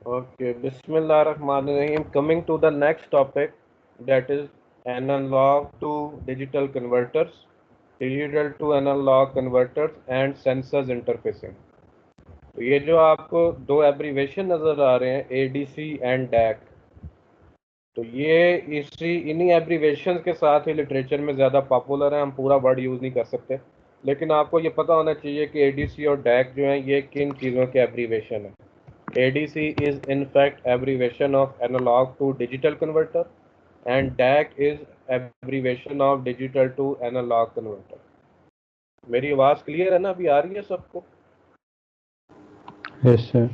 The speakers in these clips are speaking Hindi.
Okay, Bismillahirrahmanirrahim. Coming to the next topic, that is analog to digital converters, digital to analog converters and sensors interfacing. तो ये जो आपको दो एब्रीवेशन नज़र आ रहे हैं, ADC एंड DAC, तो ये इसी इन्हीं एब्रीवेशन के साथ ही लिटरेचर में ज़्यादा पॉपुलर है। हम पूरा वर्ड यूज़ नहीं कर सकते, लेकिन आपको ये पता होना चाहिए कि ADC और DAC जो हैं ये किन चीज़ों के एब्रीवेशन है। ADC is in fact abbreviation of analog to digital converter and DAC is abbreviation of digital to analog converter. मेरी आवाज़ क्लियर है ना, अभी आ रही है सबको? Yes sir.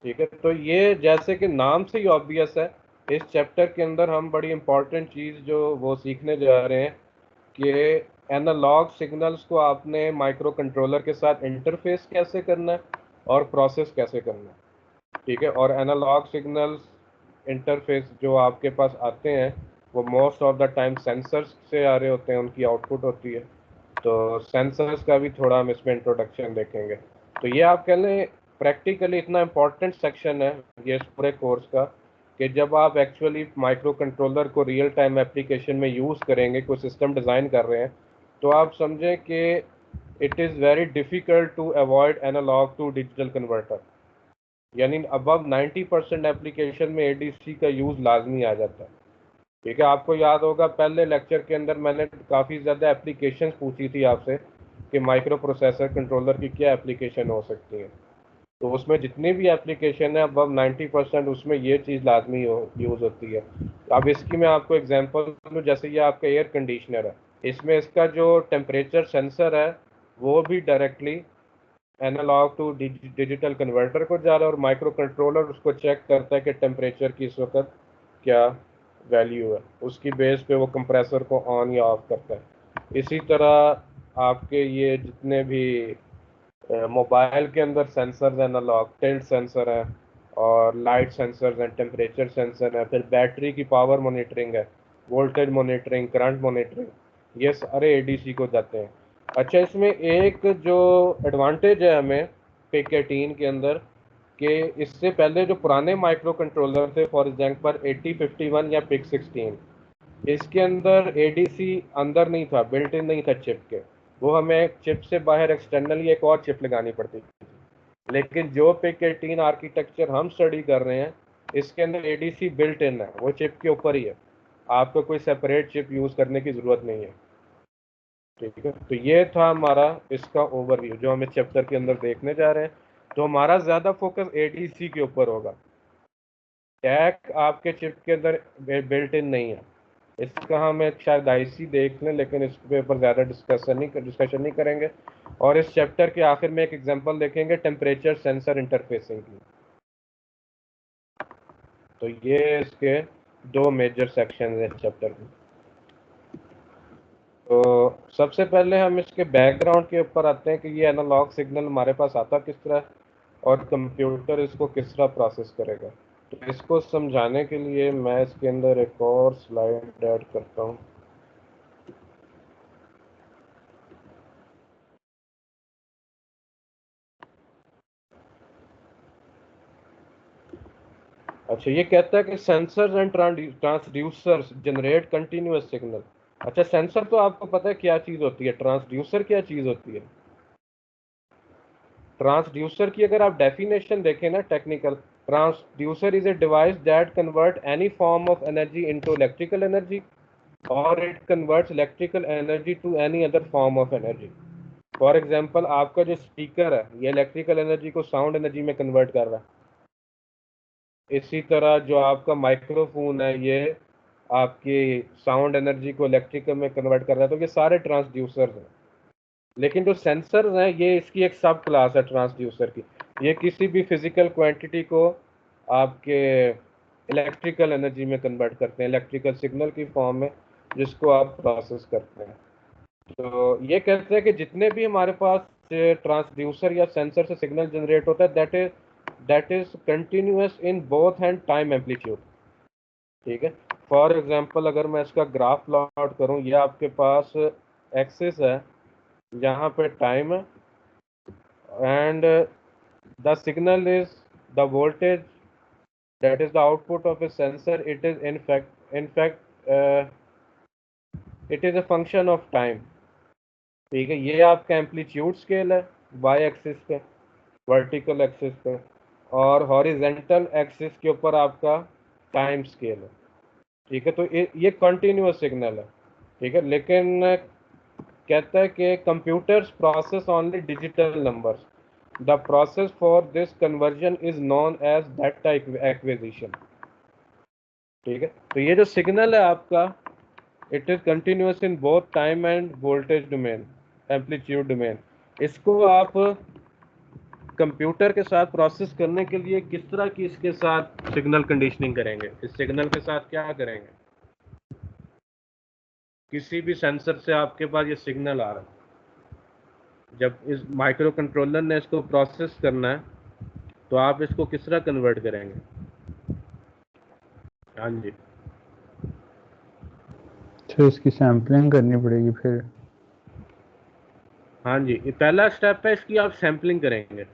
ठीक है, तो ये जैसे कि नाम से ही ऑब्वियस है, इस चैप्टर के अंदर हम बड़ी इंपॉर्टेंट चीज़ जो वो सीखने जा रहे हैं कि एनालॉग सिग्नल्स को आपने माइक्रो कंट्रोलर के साथ इंटरफेस कैसे करना है और प्रोसेस कैसे करना है। ठीक है, और एनालॉग सिग्नल्स इंटरफेस जो आपके पास आते हैं वो most of the time sensors से आ रहे होते हैं, उनकी आउटपुट होती है। तो सेंसर्स का भी थोड़ा हम इसमें इंट्रोडक्शन देखेंगे। तो ये आप कह लें प्रैक्टिकली इतना इम्पोर्टेंट सेक्शन है ये इस पूरे कोर्स का कि जब आप एक्चुअली माइक्रो कंट्रोलर को रियल टाइम एप्लीकेशन में यूज़ करेंगे, कोई सिस्टम डिज़ाइन कर रहे हैं, तो आप समझें कि it is very difficult to avoid analog to digital converter. यानी अबव 90% एप्लीकेशन में ADC का यूज़ लाजमी आ जाता है। ठीक है, आपको याद होगा पहले लेक्चर के अंदर मैंने काफ़ी ज़्यादा एप्लीकेशन पूछी थी आपसे कि माइक्रो प्रोसेसर कंट्रोलर की क्या एप्लीकेशन हो सकती है। तो उसमें जितनी भी एप्लीकेशन है अबव 90% उसमें ये चीज़ लाजमी यूज़ होती है। अब इसकी मैं आपको एग्जांपल दूँ, जैसे ये आपका एयर कंडीशनर है, इसमें इसका जो टेम्परेचर सेंसर है वो भी directly analog to digital converter को जा रहा है और माइक्रो कंट्रोलर उसको चेक करता है कि टेम्परेचर की इस वक्त क्या वैल्यू है, उसकी बेस पे वो कंप्रेसर को ऑन या ऑफ करता है। इसी तरह आपके ये जितने भी मोबाइल के अंदर सेंसर एनालॉग टिल्ट सेंसर है और लाइट सेंसर हैं, टेम्परेचर सेंसर है, फिर बैटरी की पावर मॉनिटरिंग है, वोल्टेज मॉनिटरिंग, करंट मॉनिटरिंग, ये सारे ADC को जाते हैं। अच्छा, इसमें एक जो एडवांटेज है हमें पिक 18 के अंदर कि इससे पहले जो पुराने माइक्रो कंट्रोलर थे, फॉर एग्जांपल 8051 या पिक 16, इसके अंदर ADC अंदर नहीं था, बिल्ट इन नहीं था चिप के, वो हमें चिप से बाहर एक्सटर्नली एक और चिप लगानी पड़ती थी। लेकिन जो पिक 18 आर्किटेक्चर हम स्टडी कर रहे हैं इसके अंदर ADC बिल्ट इन है, वो चिप के ऊपर ही है, आपको कोई सेपरेट चिप यूज़ करने की ज़रूरत नहीं है। ठीक है, तो ये था हमारा इसका ओवरव्यू जो हम इस चैप्टर के अंदर देखने जा रहे हैं। तो हमारा ज़्यादा फोकस ADC के ऊपर होगा। टैग आपके चिप के अंदर बिल्ट इन नहीं है, इसका हम एक शायद IC देख लें, लेकिन इसके ऊपर ज़्यादा डिस्कशन नहीं करेंगे। और इस चैप्टर के आखिर में एक एग्जांपल देखेंगे टेम्परेचर सेंसर इंटरफेसिंग की। तो ये इसके दो मेजर सेक्शन हैं इस चैप्टर में। तो सबसे पहले हम इसके बैकग्राउंड के ऊपर आते हैं कि ये एनालॉग सिग्नल हमारे पास आता किस तरह और कंप्यूटर इसको किस तरह प्रोसेस करेगा। तो इसको समझाने के लिए मैं इसके अंदर एक और स्लाइड ऐड करता हूँ। अच्छा, ये कहता है कि sensors and transducers generate continuous signal. अच्छा, सेंसर तो आपको पता है क्या चीज़ होती है, ट्रांसड्यूसर क्या चीज़ होती है। ट्रांसड्यूसर की अगर आप डेफिनेशन देखें ना technical, transducer is a device that convert any form of energy into electrical energy और it converts electrical energy to any other form of energy. For example आपका जो स्पीकर है ये इलेक्ट्रिकल एनर्जी को साउंड एनर्जी में कन्वर्ट कर रहा है। इसी तरह जो आपका माइक्रोफोन है ये आपकी साउंड एनर्जी को इलेक्ट्रिकल में कन्वर्ट कर रहा है। तो ये सारे ट्रांसड्यूसर्स हैं। लेकिन जो सेंसर हैं ये इसकी एक सब क्लास है ट्रांसड्यूसर की। ये किसी भी फिजिकल क्वांटिटी को आपके इलेक्ट्रिकल एनर्जी में कन्वर्ट करते हैं, इलेक्ट्रिकल सिग्नल की फॉर्म में, जिसको आप प्रोसेस करते हैं। तो ये कहते हैं कि जितने भी हमारे पास ट्रांसड्यूसर या सेंसर से सिग्नल जनरेट होता है that is continuous in both and time amplitude. ठीक है, फॉर एग्जांपल अगर मैं इसका ग्राफ प्लॉट करूं, ये आपके पास एक्सिस है, यहाँ पे टाइम है, and the signal is the voltage that is the output of a sensor. It is it is a function of time. ठीक है, ये आपका एम्पलीट्यूड स्केल है वाई एक्सिस पे, वर्टिकल एक्सिस पे, और हॉरिजेंटल एक्सिस के ऊपर आपका टाइम स्केल है। ठीक है, तो ये कंटिन्यूअस सिग्नल है। ठीक है, लेकिन कहता है कि computers process only digital numbers, the process for this conversion is known as data acquisition. ठीक है, तो ये जो सिग्नल है आपका, it is continuous in both time and voltage domain, amplitude domain. इसको आप कंप्यूटर के साथ प्रोसेस करने के लिए किस तरह की इसके साथ सिग्नल कंडीशनिंग करेंगे? इस सिग्नल के साथ क्या करेंगे? किसी भी सेंसर से आपके पास ये सिग्नल आ रहा है, जब इस माइक्रो कंट्रोलर ने इसको प्रोसेस करना है तो आप इसको किस तरह कन्वर्ट करेंगे? हाँ जी, तो इसकी सैम्पलिंग करनी पड़ेगी फिर। हाँ जी, ये पहला स्टेप है, इसकी आप सैम्पलिंग करेंगे।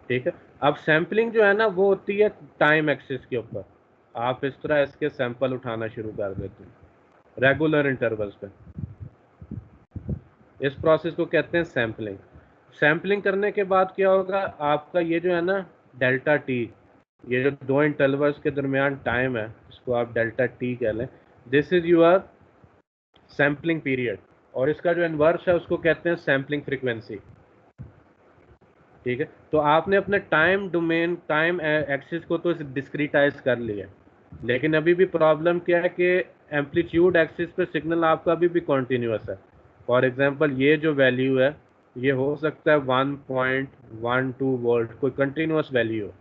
ठीक है, अब सैम्पलिंग जो है ना वो होती है टाइम एक्सिस के ऊपर। आप इस तरह इसके सैंपल उठाना शुरू कर देते हैं रेगुलर इंटरवल्स पे। इस प्रोसेस को कहते हैं सैम्पलिंग। सैम्पलिंग करने के बाद क्या होगा, आपका ये जो है ना डेल्टा टी, ये जो दो इंटरवल्स के दरमियान टाइम है, इसको आप डेल्टा टी कह लें, this is your sampling period. और इसका जो इनवर्स है उसको कहते हैं सैम्पलिंग फ्रीक्वेंसी। ठीक है, तो आपने अपने टाइम डोमेन, टाइम एक्सिस को तो डिस्क्रीटाइज कर लिया, लेकिन अभी भी प्रॉब्लम क्या है कि एम्पलीट्यूड एक्सिस पे सिग्नल आपका अभी भी कॉन्टीन्यूअस है। फॉर एग्जांपल ये जो वैल्यू है ये हो सकता है 1.12 वोल्ट, कोई कंटिन्यूअस वैल्यू हो।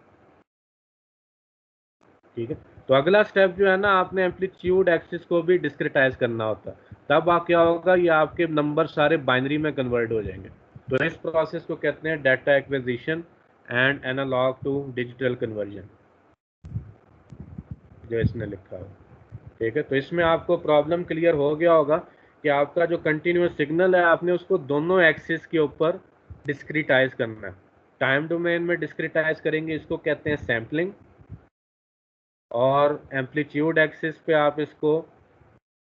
ठीक है, तो अगला स्टेप जो है ना, आपने एम्पलीट्यूड एक्सिस को भी डिस्क्रिटाइज करना होता है। तब आप क्या होगा, ये आपके नंबर सारे बाइनरी में कन्वर्ट हो जाएंगे। तो इस प्रोसेस को कहते हैं data acquisition and analog to digital conversion, जो इसने लिखा हो। ठीक है, तो इसमें आपको प्रॉब्लम क्लियर हो गया होगा कि आपका जो कंटिन्यूअस सिग्नल है आपने उसको दोनों एक्सिस के ऊपर डिस्क्रिटाइज करना है। टाइम डोमेन में डिस्क्रिटाइज करेंगे, इसको कहते हैं सैम्पलिंग, और एम्पलीट्यूड एक्सिस पे आप इसको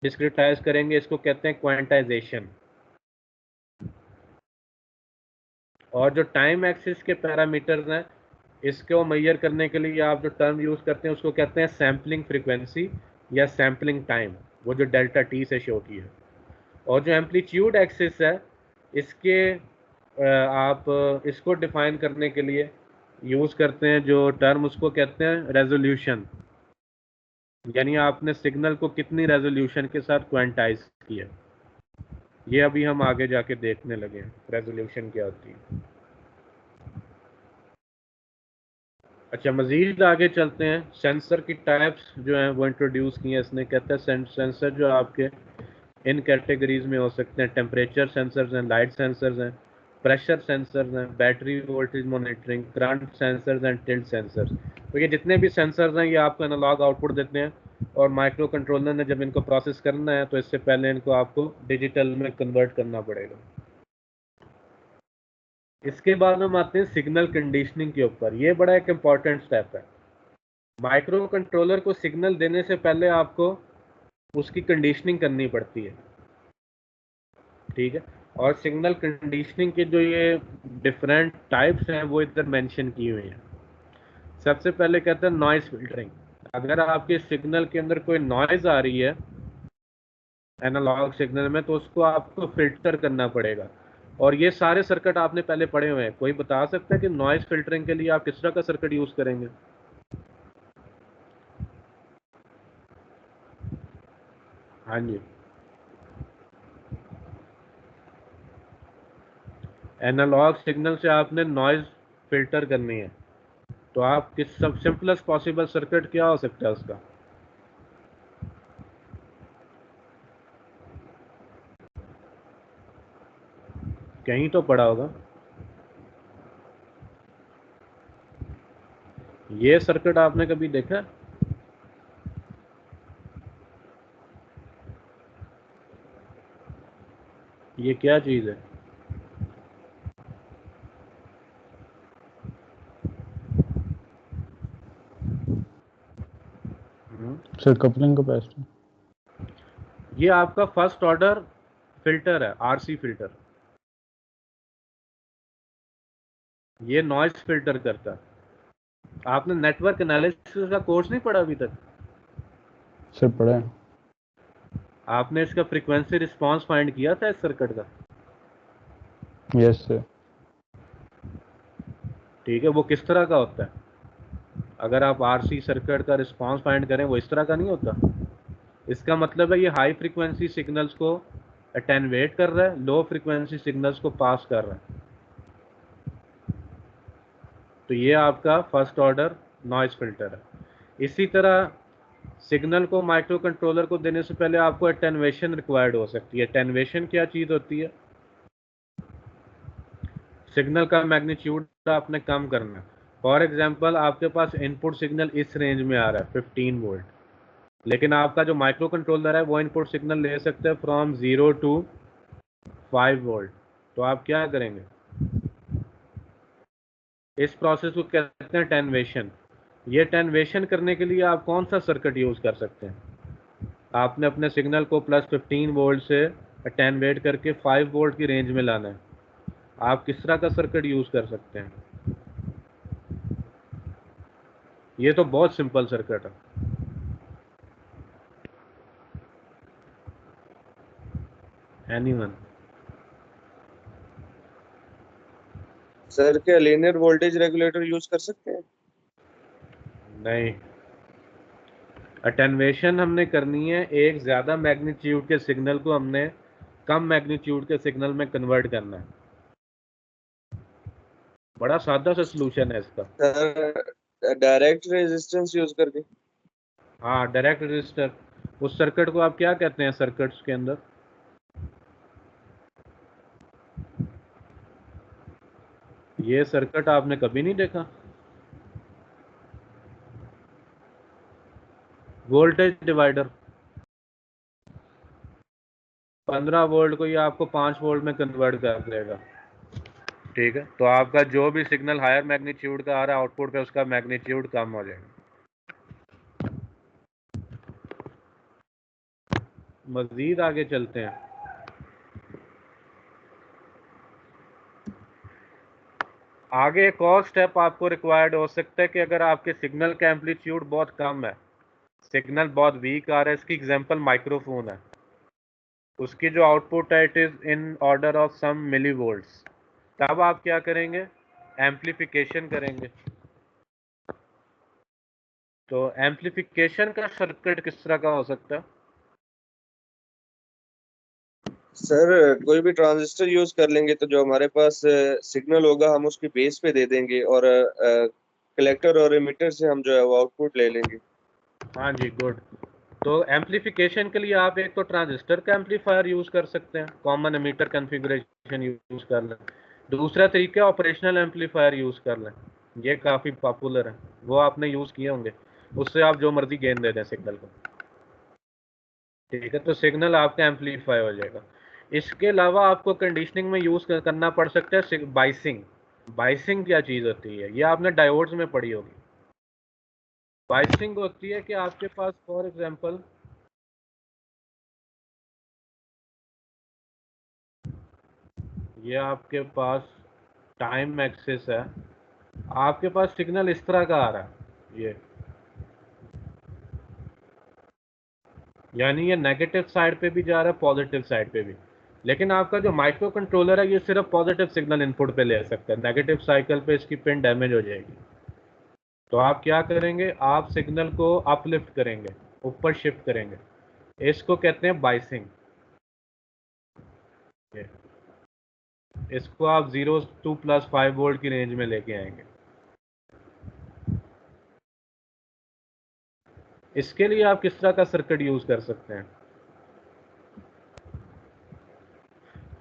डिस्क्रिटाइज करेंगे, इसको कहते हैं क्वांटाइजेशन। और जो टाइम एक्सिस के पैरामीटर्स हैं, इसको मेजर करने के लिए आप जो टर्म यूज करते हैं उसको कहते हैं सैम्पलिंग फ्रीक्वेंसी या सैम्पलिंग टाइम, वो जो डेल्टा टी से शो की है। और जो एम्पलीट्यूड एक्सिस है, इसके आप इसको डिफाइन करने के लिए यूज करते हैं जो टर्म, उसको कहते हैं रेजोल्यूशन। यानी आपने सिग्नल को कितनी रेजोल्यूशन के साथ क्वांटाइज किया। ये अभी हम आगे जाके देखने लगे हैं रेजोल्यूशन क्या होती है। अच्छा, मजीद आगे चलते हैं। सेंसर की टाइप्स जो हैं वो इंट्रोड्यूस की हैं इसने। कहता है सेंसर जो आपके इन कैटेगरीज में हो सकते हैं, टेम्परेचर सेंसर्स हैं, लाइट सेंसर्स हैं, प्रेशर सेंसर्स हैं, battery voltage monitoring, current sensors and tilt sensors. तो ये जितने भी सेंसर्स हैं ये आपको एनालॉग आउटपुट देते हैं, और माइक्रो कंट्रोलर ने जब इनको प्रोसेस करना है तो इससे पहले इनको आपको डिजिटल में कन्वर्ट करना पड़ेगा। इसके बाद हम आते हैं सिग्नल कंडीशनिंग के ऊपर। ये बड़ा एक इम्पॉर्टेंट स्टेप है। माइक्रो कंट्रोलर को सिग्नल देने से पहले आपको उसकी कंडीशनिंग करनी पड़ती है। ठीक है, और सिग्नल कंडीशनिंग के जो ये डिफरेंट टाइप्स हैं वो इधर मेंशन की हुई हैं। सबसे पहले कहते हैं नॉइज फिल्टरिंग। अगर आपके सिग्नल के अंदर कोई नॉइज आ रही है एनालॉग सिग्नल में, तो उसको आपको फिल्टर करना पड़ेगा। और ये सारे सर्किट आपने पहले पढ़े हुए हैं। कोई बता सकता है कि नॉइज फिल्टरिंग के लिए आप किस तरह का सर्किट यूज करेंगे? हाँ जी, एनालॉग सिग्नल से आपने नॉइज फिल्टर करनी है, तो आप किस सब सिंपलेस्ट पॉसिबल सर्किट क्या हो सकता है उसका? कहीं तो पढ़ा होगा। ये सर्किट आपने कभी देखा? ये क्या चीज है? सर कपलिंग कैपेसिटी ये आपका फर्स्ट ऑर्डर फिल्टर है, आरसी फिल्टर। ये नॉइस फिल्टर करता है। आपने नेटवर्क एनालिसिस का कोर्स नहीं पढ़ा अभी तक? सर पढ़ा है। आपने इसका फ्रीक्वेंसी रिस्पांस फाइंड किया था इस सर्किट का? Yes sir. ठीक है, वो किस तरह का होता है? अगर आप आरसी सर्किट का रिस्पांस फाइंड करें, वो इस तरह का नहीं होता। इसका मतलब है ये हाई फ्रीक्वेंसी सिग्नल्स को अटेन्यूएट कर रहा है, लो फ्रीक्वेंसी सिग्नल्स को पास कर रहा है। तो ये आपका फर्स्ट ऑर्डर नॉइस फिल्टर है। इसी तरह सिग्नल को माइक्रो कंट्रोलर को देने से पहले आपको अटेन्यूएशन रिक्वायर्ड हो सकती है। अटेन्यूएशन क्या चीज़ होती है? सिग्नल का मैग्नीट्यूड आपने कम करना है। फॉर एग्जांपल, आपके पास इनपुट सिग्नल इस रेंज में आ रहा है 15 वोल्ट, लेकिन आपका जो माइक्रो कंट्रोलर है वो इनपुट सिग्नल ले सकते हैं फ्रॉम 0 टू 5 वोल्ट। तो आप क्या करेंगे? इस प्रोसेस को कहते हैं अटेन्यूएशन। ये अटेन्यूएशन करने के लिए आप कौन सा सर्किट यूज़ कर सकते हैं? आपने अपने सिग्नल को +15 वोल्ट से अटेन्यूएट करके 5 वोल्ट की रेंज में लाना है। आप किस तरह का सर्किट यूज़ कर सकते हैं? ये तो बहुत सिंपल सर्किट है। एनीवन? सर क्या लीनियर वोल्टेज रेगुलेटर यूज कर सकते हैं? नहीं, अटेन्यूएशन हमने करनी है, एक ज़्यादा मैग्नीट्यूड के सिग्नल को हमने कम मैग्नीट्यूड के सिग्नल में कन्वर्ट करना है। बड़ा सादा सा सोल्यूशन है इसका। सर डायरेक्ट रेजिस्टेंस यूज करके। हाँ, डायरेक्ट रजिस्टर। उस सर्किट को आप क्या कहते हैं सर्किट्स के अंदर? ये सर्किट आपने कभी नहीं देखा? Voltage divider. 15 वोल्ट को ये आपको 5 वोल्ट में कन्वर्ट कर देगा। ठीक है, तो आपका जो भी सिग्नल हायर मैग्नीट्यूड का आ रहा है आउटपुट पे, उसका मैग्नीट्यूड कम हो जाएगा। मजीद आगे चलते हैं। आगे एक और स्टेप आपको रिक्वायर्ड हो सकता है कि अगर आपके सिग्नल का एम्पलीट्यूड बहुत कम है, सिग्नल बहुत वीक आ रहा है, इसकी एग्जांपल माइक्रोफोन है, उसकी जो आउटपुट है it is in order of some millivolts, तब आप क्या करेंगे? एम्पलीफिकेशन करेंगे। तो एम्पलीफिकेशन का सर्किट किस तरह का हो सकता है? सर कोई भी ट्रांजिस्टर यूज कर लेंगे तो जो हमारे पास सिग्नल होगा हम उसकी बेस पे दे देंगे और कलेक्टर और एमिटर से हम जो है वो आउटपुट ले लेंगे। हाँ जी, गुड। तो एम्पलीफिकेशन के लिए आप एक तो ट्रांजिस्टर का एम्पलीफायर यूज़ कर सकते हैं, कॉमन एमीटर कॉन्फ़िगरेशन यूज़ कर लें। दूसरा तरीका ऑपरेशनल एम्पलीफायर यूज़ कर लें, ये काफ़ी पॉपुलर है, वो आपने यूज़ किए होंगे। उससे आप जो मर्जी गेन दे दें सिग्नल को। ठीक है, तो सिग्नल आपका एम्पलीफाई हो जाएगा। इसके अलावा आपको कंडीशनिंग में यूज़ करना पड़ सकता है बाइसिंग। बाइसिंग क्या चीज़ होती है? ये आपने डायोड्स में पढ़ी होगी। बाइसिंग होती है कि आपके पास फॉर एग्जांपल ये आपके पास टाइम एक्सिस है, आपके पास सिग्नल इस तरह का आ रहा है, ये यानी ये नेगेटिव साइड पे भी जा रहा है, पॉजिटिव साइड पे भी। लेकिन आपका जो माइक्रो कंट्रोलर है ये सिर्फ पॉजिटिव सिग्नल इनपुट पे ले सकता है, नेगेटिव साइकिल पे इसकी पिन डैमेज हो जाएगी। तो आप क्या करेंगे? आप सिग्नल को अपलिफ्ट करेंगे, ऊपर शिफ्ट करेंगे, इसको कहते हैं बाइसिंग। इसको आप 0 to +5 वोल्ट की रेंज में लेके आएंगे। इसके लिए आप किस तरह का सर्किट यूज़ कर सकते हैं?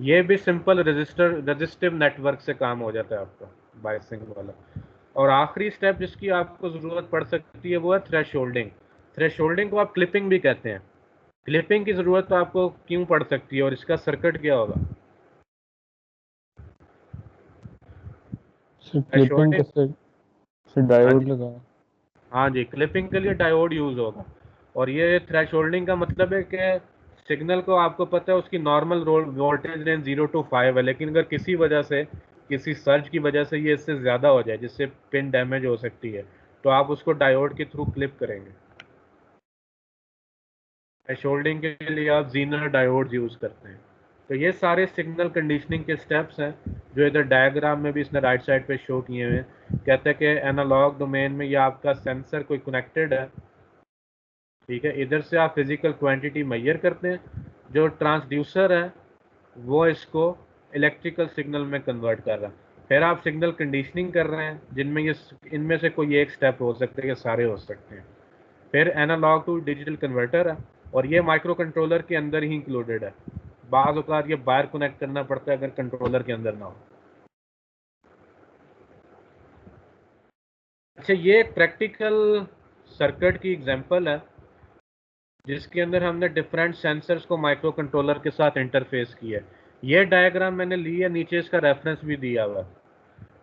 ये भी सिंपल रजिस्टिव नेटवर्क से काम हो जाता है आपका, बायसिंग वाला। और आखिरी स्टेप जिसकी आपको ज़रूरत पड़ सकती है वो है थ्रेशोल्डिंग। थ्रेशोल्डिंग को आप क्लिपिंग भी कहते हैं। क्लिपिंग की ज़रूरत तो आपको क्यों पड़ सकती है और इसका सर्किट क्या होगा? सर क्लिपिंग थ्रेशोल्डिंग, का सर हाँ डायोड जी, लगा। हाँ जी, क्लिपिंग के लिए डायोड यूज़ होगा। और ये थ्रेशोल्डिंग का मतलब है कि सिग्नल को आपको पता है उसकी नॉर्मल वोल्टेज रेंज 0 to 5 है, लेकिन अगर किसी वजह से, किसी सर्ज की वजह से ये इससे ज़्यादा हो जाए जिससे पिन डैमेज हो सकती है, तो आप उसको डायोड के थ्रू क्लिप करेंगे। थ्रेशोल्डिंग के लिए आप जीनर डायोड यूज़ करते हैं। तो ये सारे सिग्नल कंडीशनिंग के स्टेप्स हैं जो इधर डायग्राम में भी इसने राइट साइड पे शो किए हुए हैं। कहते हैं कि एनालॉग डोमेन में ये आपका सेंसर कोई कनेक्टेड है, ठीक है, इधर से आप फिजिकल क्वांटिटी मेजर करते हैं, जो ट्रांसड्यूसर है वो इसको इलेक्ट्रिकल सिग्नल में कन्वर्ट कर रहा है, फिर आप सिग्नल कंडीशनिंग कर रहे हैं जिनमें ये इनमें से कोई एक स्टेप हो सकते हैं या सारे हो सकते हैं, फिर एनालॉग टू डिजिटल कन्वर्टर है और ये माइक्रो कंट्रोलर के अंदर ही इंक्लूडेड है। बाज़ औक़ात ये बाहर कनेक्ट करना पड़ता है अगर कंट्रोलर के अंदर ना हो। अच्छा, ये एक प्रैक्टिकल सर्किट की एग्जांपल है जिसके अंदर हमने डिफरेंट सेंसर्स को माइक्रो कंट्रोलर के साथ इंटरफेस किया है। ये डायग्राम मैंने ली है, नीचे इसका रेफरेंस भी दिया हुआ है।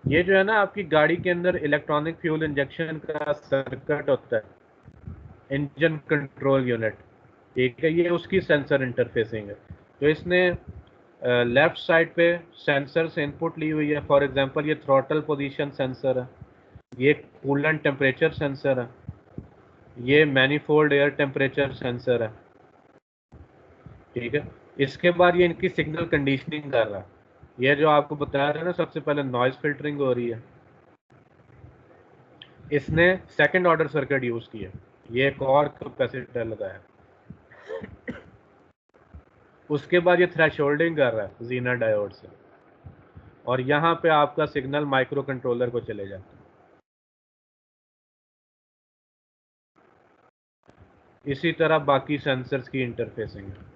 ये जो है ना आपकी गाड़ी के अंदर इलेक्ट्रॉनिक फ्यूल इंजेक्शन का सर्किट होता है, इंजन कंट्रोल यूनिट, ठीक है, ये उसकी सेंसर इंटरफेसिंग है। तो इसने लेफ्ट साइड पे सेंसर से इनपुट ली हुई है। फॉर एग्जांपल ये थ्रॉटल पोजीशन सेंसर है, ये कूलेंट टेम्परेचर सेंसर है, ये मैनीफोल्ड एयर टेम्परेचर सेंसर है, ठीक है। इसके बाद ये इनकी सिग्नल कंडीशनिंग कर रहा है। ये जो आपको बता रहा है ना, सबसे पहले नॉइज फिल्टरिंग हो रही है, इसने सेकंड ऑर्डर सर्किट यूज किया, ये एक और कैपेसिटर लगाया, उसके बाद ये थ्रेशोल्डिंग कर रहा है जीनर डायोड से, और यहाँ पे आपका सिग्नल माइक्रो कंट्रोलर को चले जाता है। इसी तरह बाकी सेंसर्स की इंटरफेसिंग है।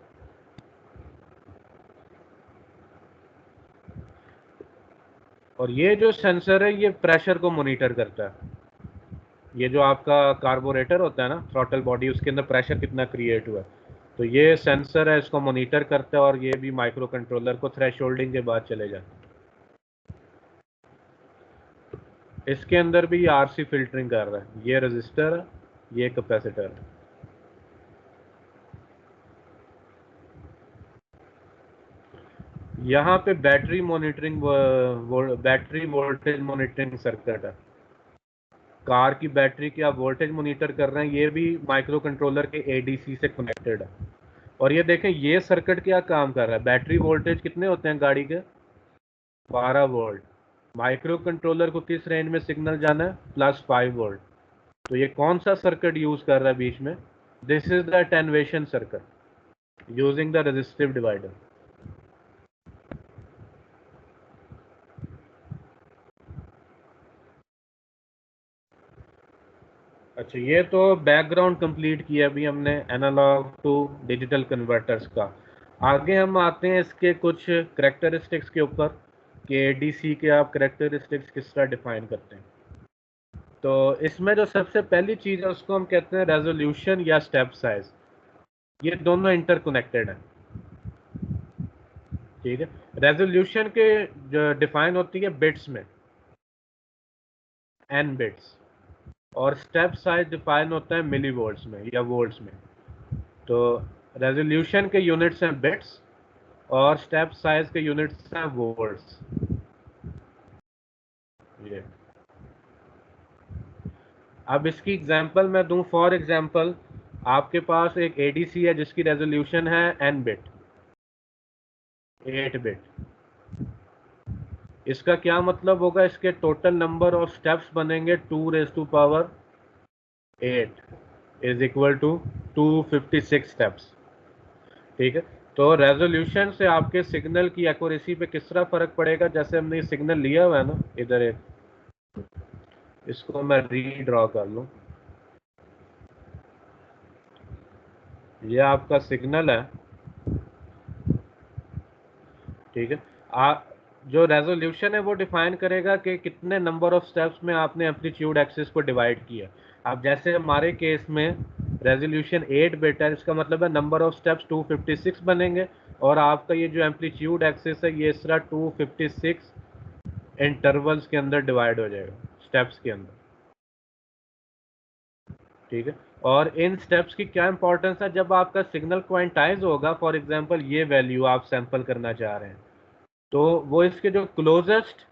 और ये जो सेंसर है ये प्रेशर को मॉनिटर करता है। ये जो आपका कार्बोरेटर होता है ना, थ्रॉटल बॉडी, उसके अंदर प्रेशर कितना क्रिएट हुआ है, तो ये सेंसर है, इसको मॉनिटर करता है और ये भी माइक्रो कंट्रोलर को थ्रेशोल्डिंग के बाद चले जाता है। इसके अंदर भी ये आरसी फिल्टरिंग कर रहा है, ये रजिस्टर है, ये कैपेसिटर है। यहाँ पे battery monitoring, battery voltage monitoring circuit है। कार की बैटरी की आप वोल्टेज मॉनिटर कर रहे हैं, ये भी माइक्रो कंट्रोलर के एडीसी से कनेक्टेड है। और ये देखें ये सर्किट क्या काम कर रहा है, बैटरी वोल्टेज कितने होते हैं गाड़ी के, 12 वोल्ट। माइक्रो कंट्रोलर को किस रेंज में सिग्नल जाना है, +5 वोल्ट। तो ये कौन सा सर्किट यूज कर रहा है बीच में, this is the attenuation circuit using the resistive divider. अच्छा, ये तो बैकग्राउंड कंप्लीट किया अभी हमने एनालॉग टू डिजिटल कन्वर्टर्स का। आगे हम आते हैं इसके कुछ करेक्टरिस्टिक्स के ऊपर कि एडीसी के आप करेक्टरिस्टिक्स किस तरह डिफाइन करते हैं। तो इसमें जो सबसे पहली चीज़ है उसको हम कहते हैं रेजोल्यूशन या स्टेप साइज। ये दोनों इंटरकनेक्टेड हैं, ठीक है। रेजोल्यूशन के जो डिफाइन होती है बिट्स में, n बिट्स, और स्टेप साइज डिफाइन होता है मिली वोल्ट्स में या वोल्ट्स में। तो रेजोल्यूशन के यूनिट्स हैं बिट्स और स्टेप साइज के यूनिट्स हैं वोल्ट्स। ये अब इसकी एग्जांपल मैं दूं, फॉर एग्जांपल आपके पास एक एडीसी है जिसकी रेजोल्यूशन है n बिट, 8 बिट। इसका क्या मतलब होगा, इसके टोटल नंबर ऑफ स्टेप्स बनेंगे 2⁸ इज इक्वल टू 256 स्टेप्स, ठीक है। तो रेजोल्यूशन से आपके सिग्नल की एक्यूरेसी पे किस तरह फर्क पड़ेगा, जैसे हमने ये सिग्नल लिया हुआ है ना इधर, एक इसको मैं रीड्रॉ कर लूं, ये आपका सिग्नल है, ठीक है। आप जो रेजोल्यूशन है वो डिफाइन करेगा कि कितने नंबर ऑफ स्टेप्स में आपने एम्पलीट्यूड एक्सिस को डिवाइड किया। अब जैसे हमारे केस में रेजोल्यूशन 8 बिट है, इसका मतलब है नंबर ऑफ स्टेप्स 256 बनेंगे, और आपका ये जो एम्पलीट्यूड एक्सिस है ये इस तरह 256 इंटरवल्स के अंदर डिवाइड हो जाएगा, स्टेप्स के अंदर, ठीक है। और इन स्टेप्स की क्या इंपॉर्टेंस है, जब आपका सिग्नल क्वांटाइज होगा, फॉर एग्जांपल ये वैल्यू आप सैंपल करना चाह रहे हैं, तो वो इसके जो क्लोजेस्ट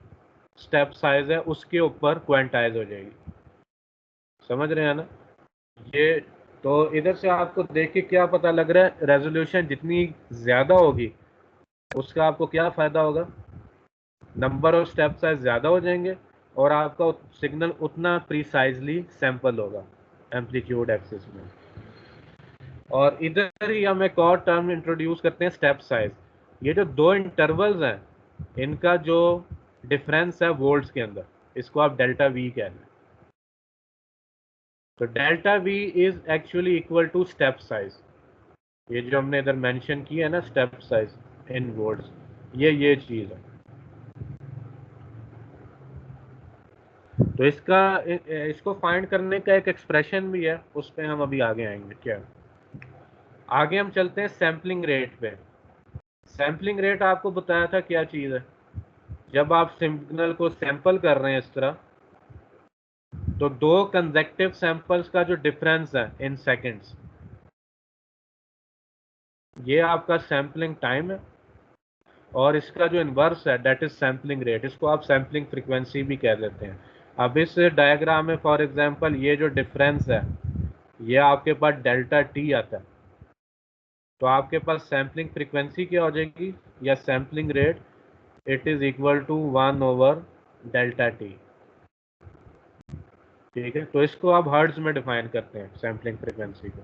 स्टेप साइज है उसके ऊपर क्वांटाइज हो जाएगी। समझ रहे हैं ना ये? तो इधर से आपको देख के क्या पता लग रहा है, रेजोल्यूशन जितनी ज़्यादा होगी उसका आपको क्या फ़ायदा होगा, नंबर ऑफ स्टेप साइज ज़्यादा हो जाएंगे और आपका सिग्नल उतना प्रिसाइजली सैंपल होगा एम्पलीट्यूड एक्सिस में। और इधर ही हम एक और टर्म इंट्रोड्यूस करते हैं, स्टेप साइज। ये जो दो इंटरवल्स हैं इनका जो डिफरेंस है वोल्ट्स के अंदर, इसको आप डेल्टा वी कह रहे हैं। तो delta V is actually equal to step size. ये जो हमने इधर मेंशन किया है ना स्टेप साइज इन वोल्ट्स, ये चीज है। तो इसको फाइंड करने का एक एक्सप्रेशन भी है, उस पर हम अभी आगे आएंगे। क्या आगे हम चलते हैं सैम्पलिंग रेट पे। सैम्पलिंग रेट आपको बताया था क्या चीज़ है, जब आप सिग्नल को सैंपल कर रहे हैं इस तरह, तो दो कंसेक्टिव सैंपल्स का जो डिफरेंस है इन सेकंड्स, ये आपका सैम्पलिंग टाइम है, और इसका जो इन्वर्स है दैट इज सैम्पलिंग रेट। इसको आप सैम्पलिंग फ्रीक्वेंसी भी कह देते हैं। अब इस डायग्राम में फॉर एग्जांपल ये जो डिफरेंस है ये आपके पास डेल्टा टी आता है, तो आपके पास सैम्पलिंग फ्रीक्वेंसी क्या हो जाएगी या sampling rate, it is equal to 1 over delta T. ठीक है, तो इसको आप हर्ट्ज में डिफाइन करते हैं सैम्पलिंग फ्रीक्वेंसी को।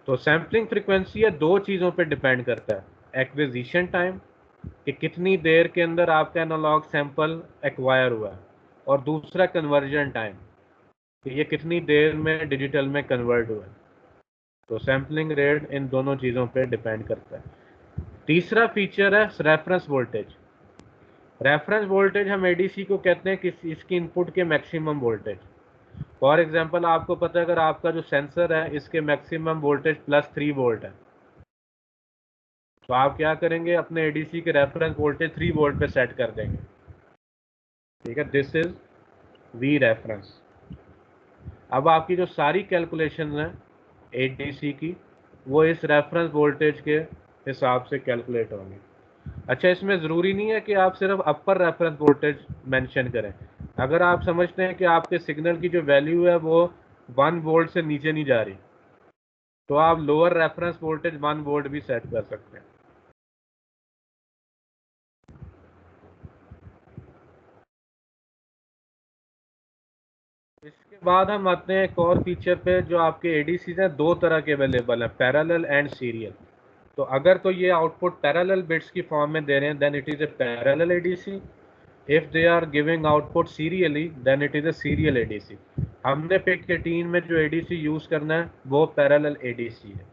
तो सैम्पलिंग फ्रीक्वेंसी है दो चीज़ों पे डिपेंड करता है, एक्विजिशन टाइम कि कितनी देर के अंदर आपका एनालॉग सैंपल एक्वायर हुआ है, और दूसरा कन्वर्जन टाइम कि ये कितनी देर में डिजिटल में कन्वर्ट हुआ है। तो सैम्पलिंग रेट इन दोनों चीज़ों पे डिपेंड करता है। तीसरा फीचर है रेफरेंस वोल्टेज। रेफरेंस वोल्टेज हम एडीसी को कहते हैं कि इसकी इनपुट के मैक्सिमम वोल्टेज। फॉर एग्जांपल आपको पता है अगर आपका जो सेंसर है इसके मैक्सिमम वोल्टेज +3 वोल्ट है, तो आप क्या करेंगे, अपने एडीसी के रेफरेंस वोल्टेज 3 वोल्ट पे सेट कर देंगे। ठीक है, दिस इज वी रेफरेंस। अब आपकी जो सारी कैलकुलेशन है एडीसी की वो इस रेफरेंस वोल्टेज के हिसाब से कैलकुलेट होंगी। अच्छा, इसमें ज़रूरी नहीं है कि आप सिर्फ अपर रेफरेंस वोल्टेज मेंशन करें। अगर आप समझते हैं कि आपके सिग्नल की जो वैल्यू है वो 1 वोल्ट से नीचे नहीं जा रही, तो आप लोअर रेफरेंस वोल्टेज 1 वोल्ट भी सेट कर सकते हैं। इसके बाद हम आते हैं एक और फीचर पे, जो आपके एडीसीज हैं दो तरह के अवेलेबल हैं, पैरेलल एंड सीरियल। तो अगर तो ये आउटपुट पैरेलल बिट्स की फॉर्म में दे रहे हैं then it is a parallel ADC. If they are giving output serially then it is a serial ADC. हमने पिक 18 में जो एडीसी यूज़ करना है वो पैरेलल एडीसी है।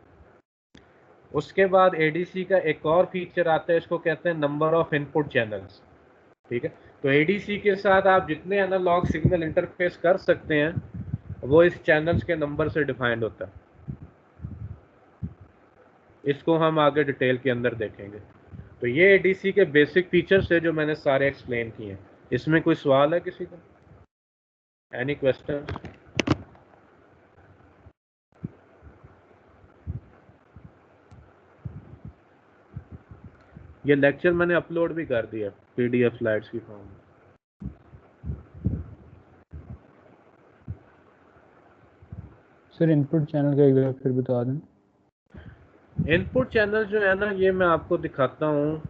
उसके बाद एडीसी का एक और फीचर आता है, इसको कहते हैं नंबर ऑफ इनपुट चैनल्स। ठीक है, तो एडीसी के साथ आप जितने एनालॉग सिग्नल इंटरफेस कर सकते हैं वो इस चैनल्स के नंबर से डिफाइंड होता है। इसको हम आगे डिटेल के अंदर देखेंगे। तो ये एडीसी के बेसिक फीचर्स है जो मैंने सारे एक्सप्लेन किए हैं। इसमें कोई सवाल है किसी का? Any question? ये लेक्चर मैंने अपलोड भी कर दिया पीडीएफ स्लाइड्स की फॉर्म में। सर इनपुट चैनल का एक बार फिर बता दें। इनपुट चैनल जो है ना ये मैं आपको दिखाता हूँ,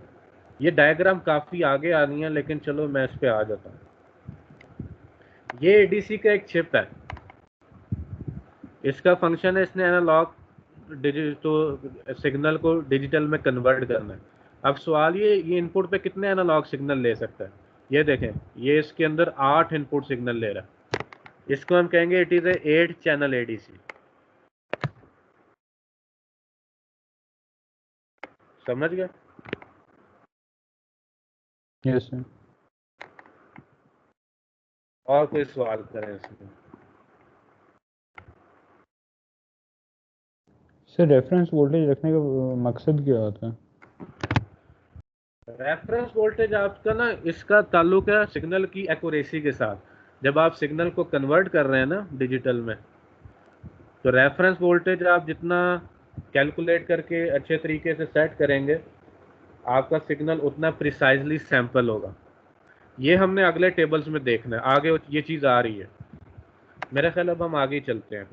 ये डायग्राम काफ़ी आगे आ रही है लेकिन चलो मैं इस पे आ जाता हूँ। ये एडीसी का एक चिप है, इसका फंक्शन है इसने एनालॉग डिजिटल सिग्नल को डिजिटल में कन्वर्ट करना है। अब सवाल ये इनपुट पे कितने एनालॉग सिग्नल ले सकता है? ये देखें, ये इसके अंदर 8 इनपुट सिग्नल ले रहा है। इसको हम कहेंगे it is A 8 channel ADC. समझ गए? Yes sir. और कोई सवाल करें इसमें? सर रेफरेंस वोल्टेज रखने का मकसद क्या होता है? रेफरेंस वोल्टेज आपका ना इसका ताल्लुक है सिग्नल की एक्यूरेसी के साथ। जब आप सिग्नल को कन्वर्ट कर रहे हैं ना डिजिटल में, तो रेफरेंस वोल्टेज आप जितना कैलकुलेट करके अच्छे तरीके से सेट करेंगे, आपका सिग्नल उतना प्रिसाइजली सैंपल होगा। ये हमने अगले टेबल्स में देखना है, आगे ये चीज़ आ रही है। मेरा ख्याल अब हम आगे चलते हैं।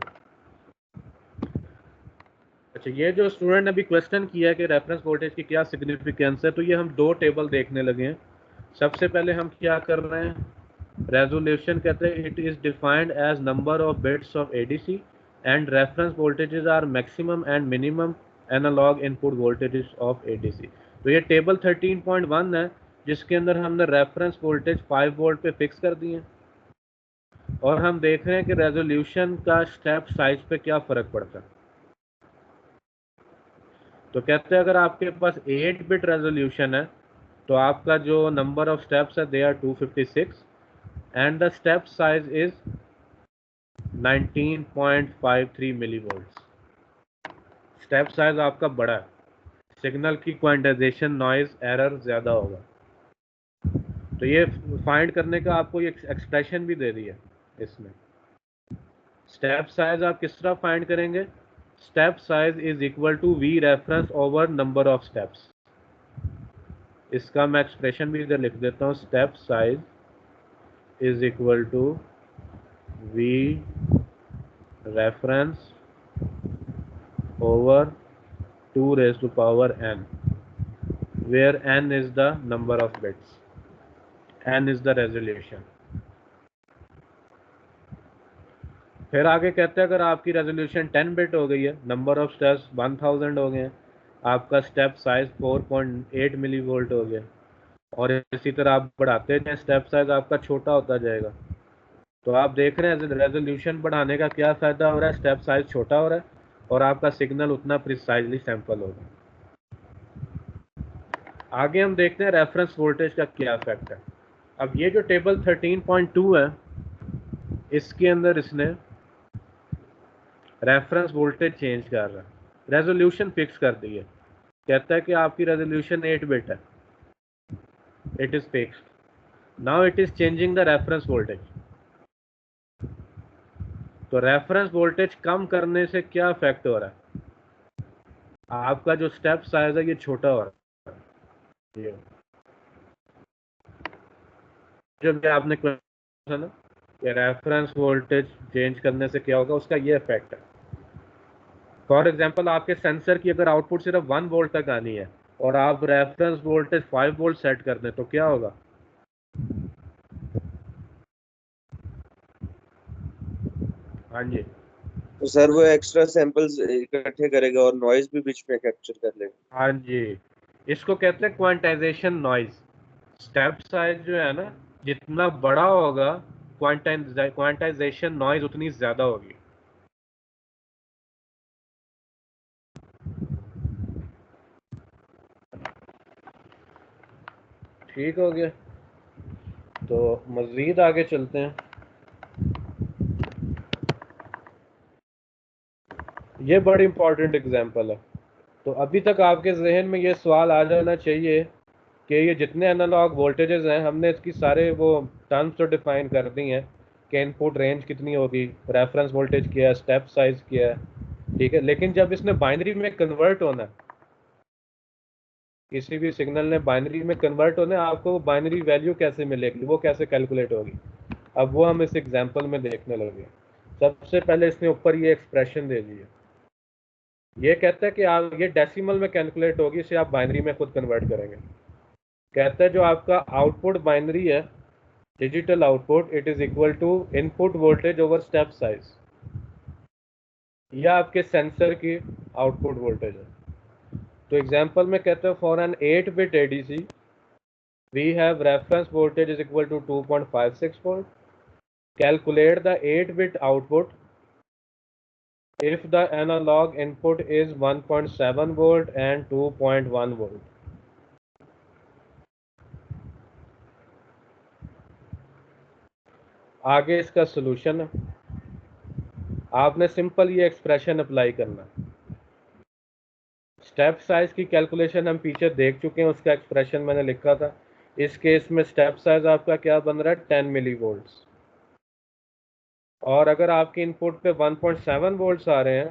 अच्छा, ये जो स्टूडेंट ने अभी क्वेश्चन किया कि रेफरेंस वोल्टेज की क्या सिग्निफिकेंस है, तो ये हम दो टेबल देखने लगे हैं। सबसे पहले हम क्या कर रहे हैं, रेजोल्यूशन कहते हैं it is defined as number of bits of ADC and reference voltages are maximum and minimum analog input voltages of ADC. तो ये टेबल 13.1 है, जिसके अंदर हमने रेफरेंस वोल्टेज 5 वोल्ट पे फिक्स कर दिए, और हम देख रहे हैं कि रेजोल्यूशन का स्टेप साइज पे क्या फ़र्क पड़ता है। तो कहते हैं अगर आपके पास 8 बिट रेजोल्यूशन है, तो आपका जो नंबर ऑफ स्टेप्स है they are 256 and the step size is 19.53 millivolts. Step size आपका बड़ा है, सिग्नल की क्वांटाइजेशन नॉइज एरर ज़्यादा होगा। तो ये फाइंड करने का आपको ये एक्सप्रेशन भी दे दी है इसमें। स्टेप साइज आप किस तरह फाइंड करेंगे, step size is equal to V reference over number of steps. इसका मैं एक्सप्रेशन भी इधर लिख देता हूँ, step size is equal to V reference over 2 raised to power n, where n is the number of bits, n is the resolution। फिर आगे कहते हैं अगर आपकी रेजोल्यूशन 10 बिट हो गई है, नंबर ऑफ स्टेप्स 1000 हो गए हैं, आपका स्टेप साइज 4.8 मिली वोल्ट हो गया, और इसी तरह आप बढ़ाते जाएं, स्टेप साइज आपका छोटा होता जाएगा। तो आप देख रहे हैं रेजोल्यूशन बढ़ाने का क्या फ़ायदा हो रहा है, स्टेप साइज छोटा हो रहा है और आपका सिग्नल उतना प्रिसाइजली सैंपल होगा। आगे हम देखते हैं रेफरेंस वोल्टेज का क्या इफेक्ट है। अब ये जो टेबल 13.2 है, इसके अंदर इसने रेफरेंस वोल्टेज चेंज कर रहा है, रेजोल्यूशन फिक्स कर दी है। कहता है कि आपकी रेजोल्यूशन 8 बिट है, it is fixed, now it is changing the reference voltage. तो रेफरेंस वोल्टेज कम करने से क्या इफेक्ट हो रहा है, आपका जो स्टेप साइज है ये छोटा हो रहा है। ये जो भी आपने क्वेश्चन ना, ये रेफरेंस वोल्टेज चेंज करने से क्या होगा, उसका ये इफेक्ट है। फॉर एग्जांपल आपके सेंसर की अगर आउटपुट सिर्फ 1 वोल्ट तक आनी है और आप रेफरेंस वोल्टेज 5 वोल्ट सेट कर दें, तो क्या होगा, हाँ जी, तो सर वो एक्स्ट्रा सैंपल्स इकट्ठे करेगा और नॉइज भी बीच में कैप्चर कर लेगा। हाँ जी, इसको कहते हैं क्वांटाइजेशन नॉइज। स्टेप साइज जो है ना, जितना बड़ा होगा क्वांटाइजेशन नॉइज उतनी ज्यादा होगी। ठीक हो गया, तो मज़ीद आगे चलते हैं। ये बड़ी इंपॉर्टेंट एग्जांपल है। तो अभी तक आपके जहन में ये सवाल आ जाना चाहिए कि ये जितने एनालॉग वोल्टेजेस हैं, हमने इसकी सारे वो टर्म्स तो डिफाइन कर दी हैं कि इनपुट रेंज कितनी होगी, रेफरेंस वोल्टेज क्या है, स्टेप साइज क्या है, ठीक है। लेकिन जब इसने बाइनरी में कन्वर्ट होना है, किसी भी सिग्नल ने बाइनरी में कन्वर्ट होना है, आपको वो बाइनरी वैल्यू कैसे मिलेगी, वो कैसे कैलकुलेट होगी, अब वो हम इस एग्जाम्पल में देखने लगे। सबसे पहले इसने ऊपर ये एक्सप्रेशन दे दी है, ये कहता है कि आप ये डेसिमल में कैलकुलेट होगी, इसे आप बाइनरी में खुद कन्वर्ट करेंगे। कहता है जो आपका आउटपुट बाइनरी है, digital output, it is equal to input voltage over step size. यह आपके सेंसर की आउटपुट वोल्टेज है। तो एग्जांपल में कहते हैं for an 8 bit ADC we have reference voltage is equal to 2.56 volt. Calculate the 8 bit output if the analog input is 1.7 volt and 2.1 volt। आगे इसका सोल्यूशन है, आपने सिंपल ये एक्सप्रेशन अप्लाई करना। स्टेप साइज की कैलकुलेशन हम पीछे देख चुके हैं, उसका एक्सप्रेशन मैंने लिखा था। इस केस में स्टेप साइज आपका क्या बन रहा है, 10 मिली वोल्ट्स। और अगर आपके इनपुट पे 1.7 वोल्ट्स आ रहे हैं,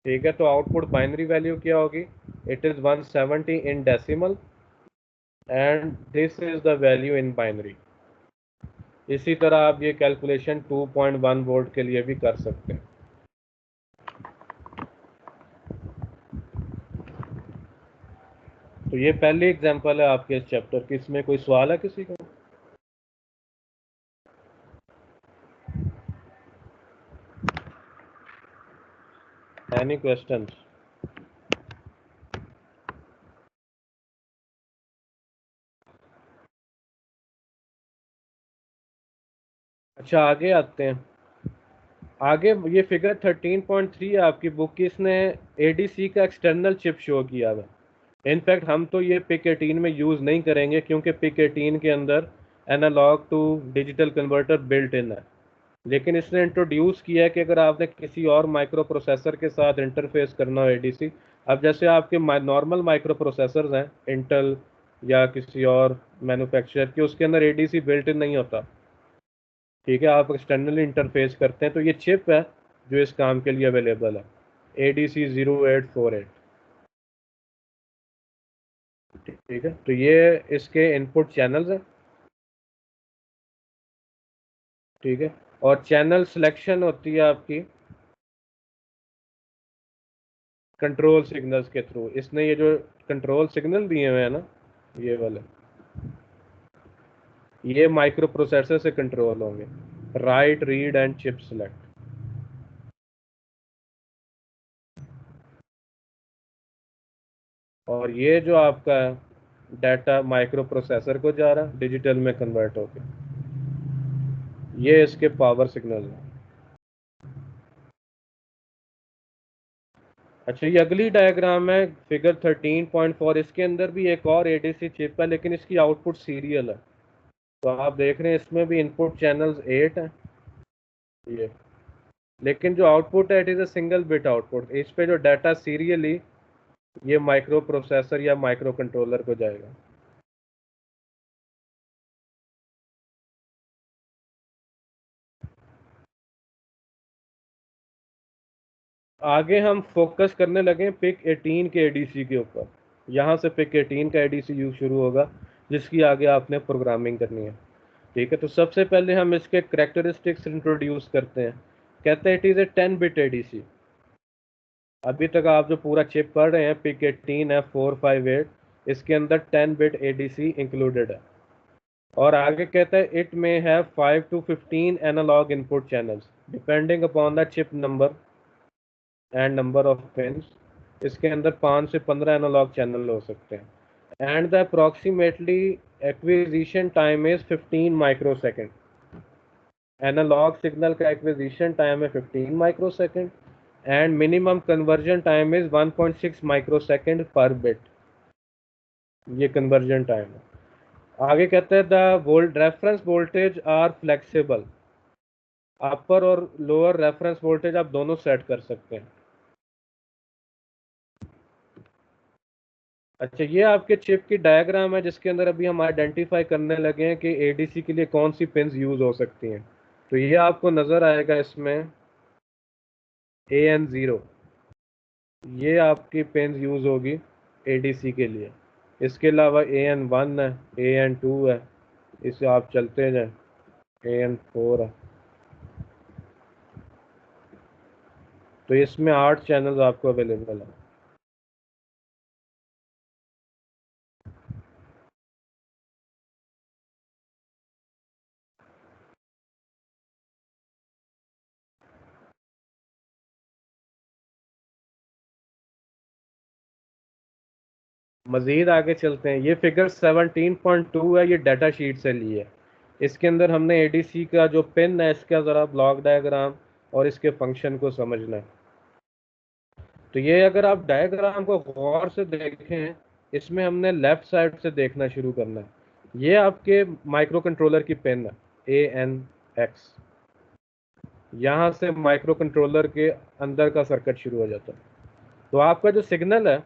ठीक है, तो आउटपुट बाइनरी वैल्यू क्या होगी? It is 170 in decimal and this is the value in binary. इसी तरह आप ये कैलकुलेशन 2.1 वोल्ट के लिए भी कर सकते हैं। तो ये पहली एग्जांपल है आपके इस चैप्टर की। इसमें कोई सवाल है किसी का? Any questions? अच्छा, आगे आते हैं। आगे ये फिगर 13.3 है आपकी बुक की, इसने एडीसी का एक्सटर्नल चिप शो किया हुआ। इनफैक्ट हम तो ये पिक 18 में यूज़ नहीं करेंगे क्योंकि पिक 18 के अंदर analog to digital converter built in है। लेकिन इसने इंट्रोड्यूस किया है कि अगर आपने किसी और माइक्रो प्रोसेसर के साथ इंटरफेस करना हो एडीसी, अब जैसे आपके नॉर्मल माइक्रो प्रोसेसर्स हैं इंटेल या किसी और मैन्युफैक्चरर के, उसके अंदर एडीसी बिल्ट इन नहीं होता, ठीक है, आप एक्सटर्नली इंटरफेस करते हैं। तो ये चिप है जो इस काम के लिए अवेलेबल है, ADC0848, ठीक है। तो ये इसके इनपुट चैनल्स हैं, ठीक है, और चैनल सिलेक्शन होती है आपकी कंट्रोल सिग्नल्स के थ्रू। इसने ये जो कंट्रोल सिग्नल दिए हुए हैं ना, ये वाले, ये माइक्रो प्रोसेसर से कंट्रोल होंगे, right, read and chip select. और ये जो आपका डाटा माइक्रो प्रोसेसर को जा रहा है, डिजिटल में कन्वर्ट होके, ये इसके पावर सिग्नल है। अच्छा, ये अगली डायग्राम है फिगर 13.4। इसके अंदर भी एक और एडीसी चिप है, लेकिन इसकी आउटपुट सीरियल है। तो आप देख रहे हैं इसमें भी इनपुट चैनल्स 8 हैं ये, लेकिन जो आउटपुट है it is a single bit output. इस पे जो डाटा सीरियली ये माइक्रो प्रोसेसर या माइक्रो कंट्रोलर को जाएगा। आगे हम फोकस करने लगे पिक 18 के एडीसी के ऊपर। यहाँ से पिक 18 का एडीसी यूज शुरू होगा, जिसकी आगे आपने प्रोग्रामिंग करनी है, ठीक है। तो सबसे पहले हम इसके करेक्टरिस्टिक्स इंट्रोड्यूस करते हैं। कहते हैं it is A 10 bit ADC. अभी तक आप जो पूरा चिप पढ़ रहे हैं पिक 18F458, इसके अंदर 10 बिट एडीसी इंक्लूडेड है। और आगे कहता है it may have 5 to 15 analog input channels depending upon the chip number and number of pins. इसके अंदर 5 से 15 एनालॉग चैनल हो सकते हैं। And the approximately acquisition time is 15 microsecond. Analog signal का एक्विजिशन टाइम है 15 microsecond and minimum conversion time is 1.6 microsecond per bit. ये कन्वर्जन टाइम है। आगे कहते हैं the reference voltage are flexible. Upper और लोअर रेफरेंस वोल्टेज आप दोनों सेट कर सकते हैं। अच्छा, ये आपके चिप की डायग्राम है जिसके अंदर अभी हम आइडेंटिफाई करने लगे हैं कि एडीसी के लिए कौन सी पिन्स यूज हो सकती हैं। तो ये आपको नजर आएगा इसमें AN0, ये आपकी पिन्स यूज होगी एडीसी के लिए। इसके अलावा AN1 है, AN2 है, इसे आप चलते जाएं, AN4 है। तो इसमें 8 चैनल्स आपको अवेलेबल है। मज़ीद आगे चलते हैं। ये फिगर 17.2 है, ये डाटा शीट से ली है। इसके अंदर हमने एडीसी का जो पिन है इसका ज़रा ब्लॉक डायग्राम और इसके फंक्शन को समझना है। तो ये अगर आप डायग्राम को गौर से देखें, इसमें हमने लेफ्ट साइड से देखना शुरू करना है। ये आपके माइक्रो कंट्रोलर की पिन है ANX। यहाँ से माइक्रो कंट्रोलर के अंदर का सर्किट शुरू हो जाता है। तो आपका जो सिग्नल है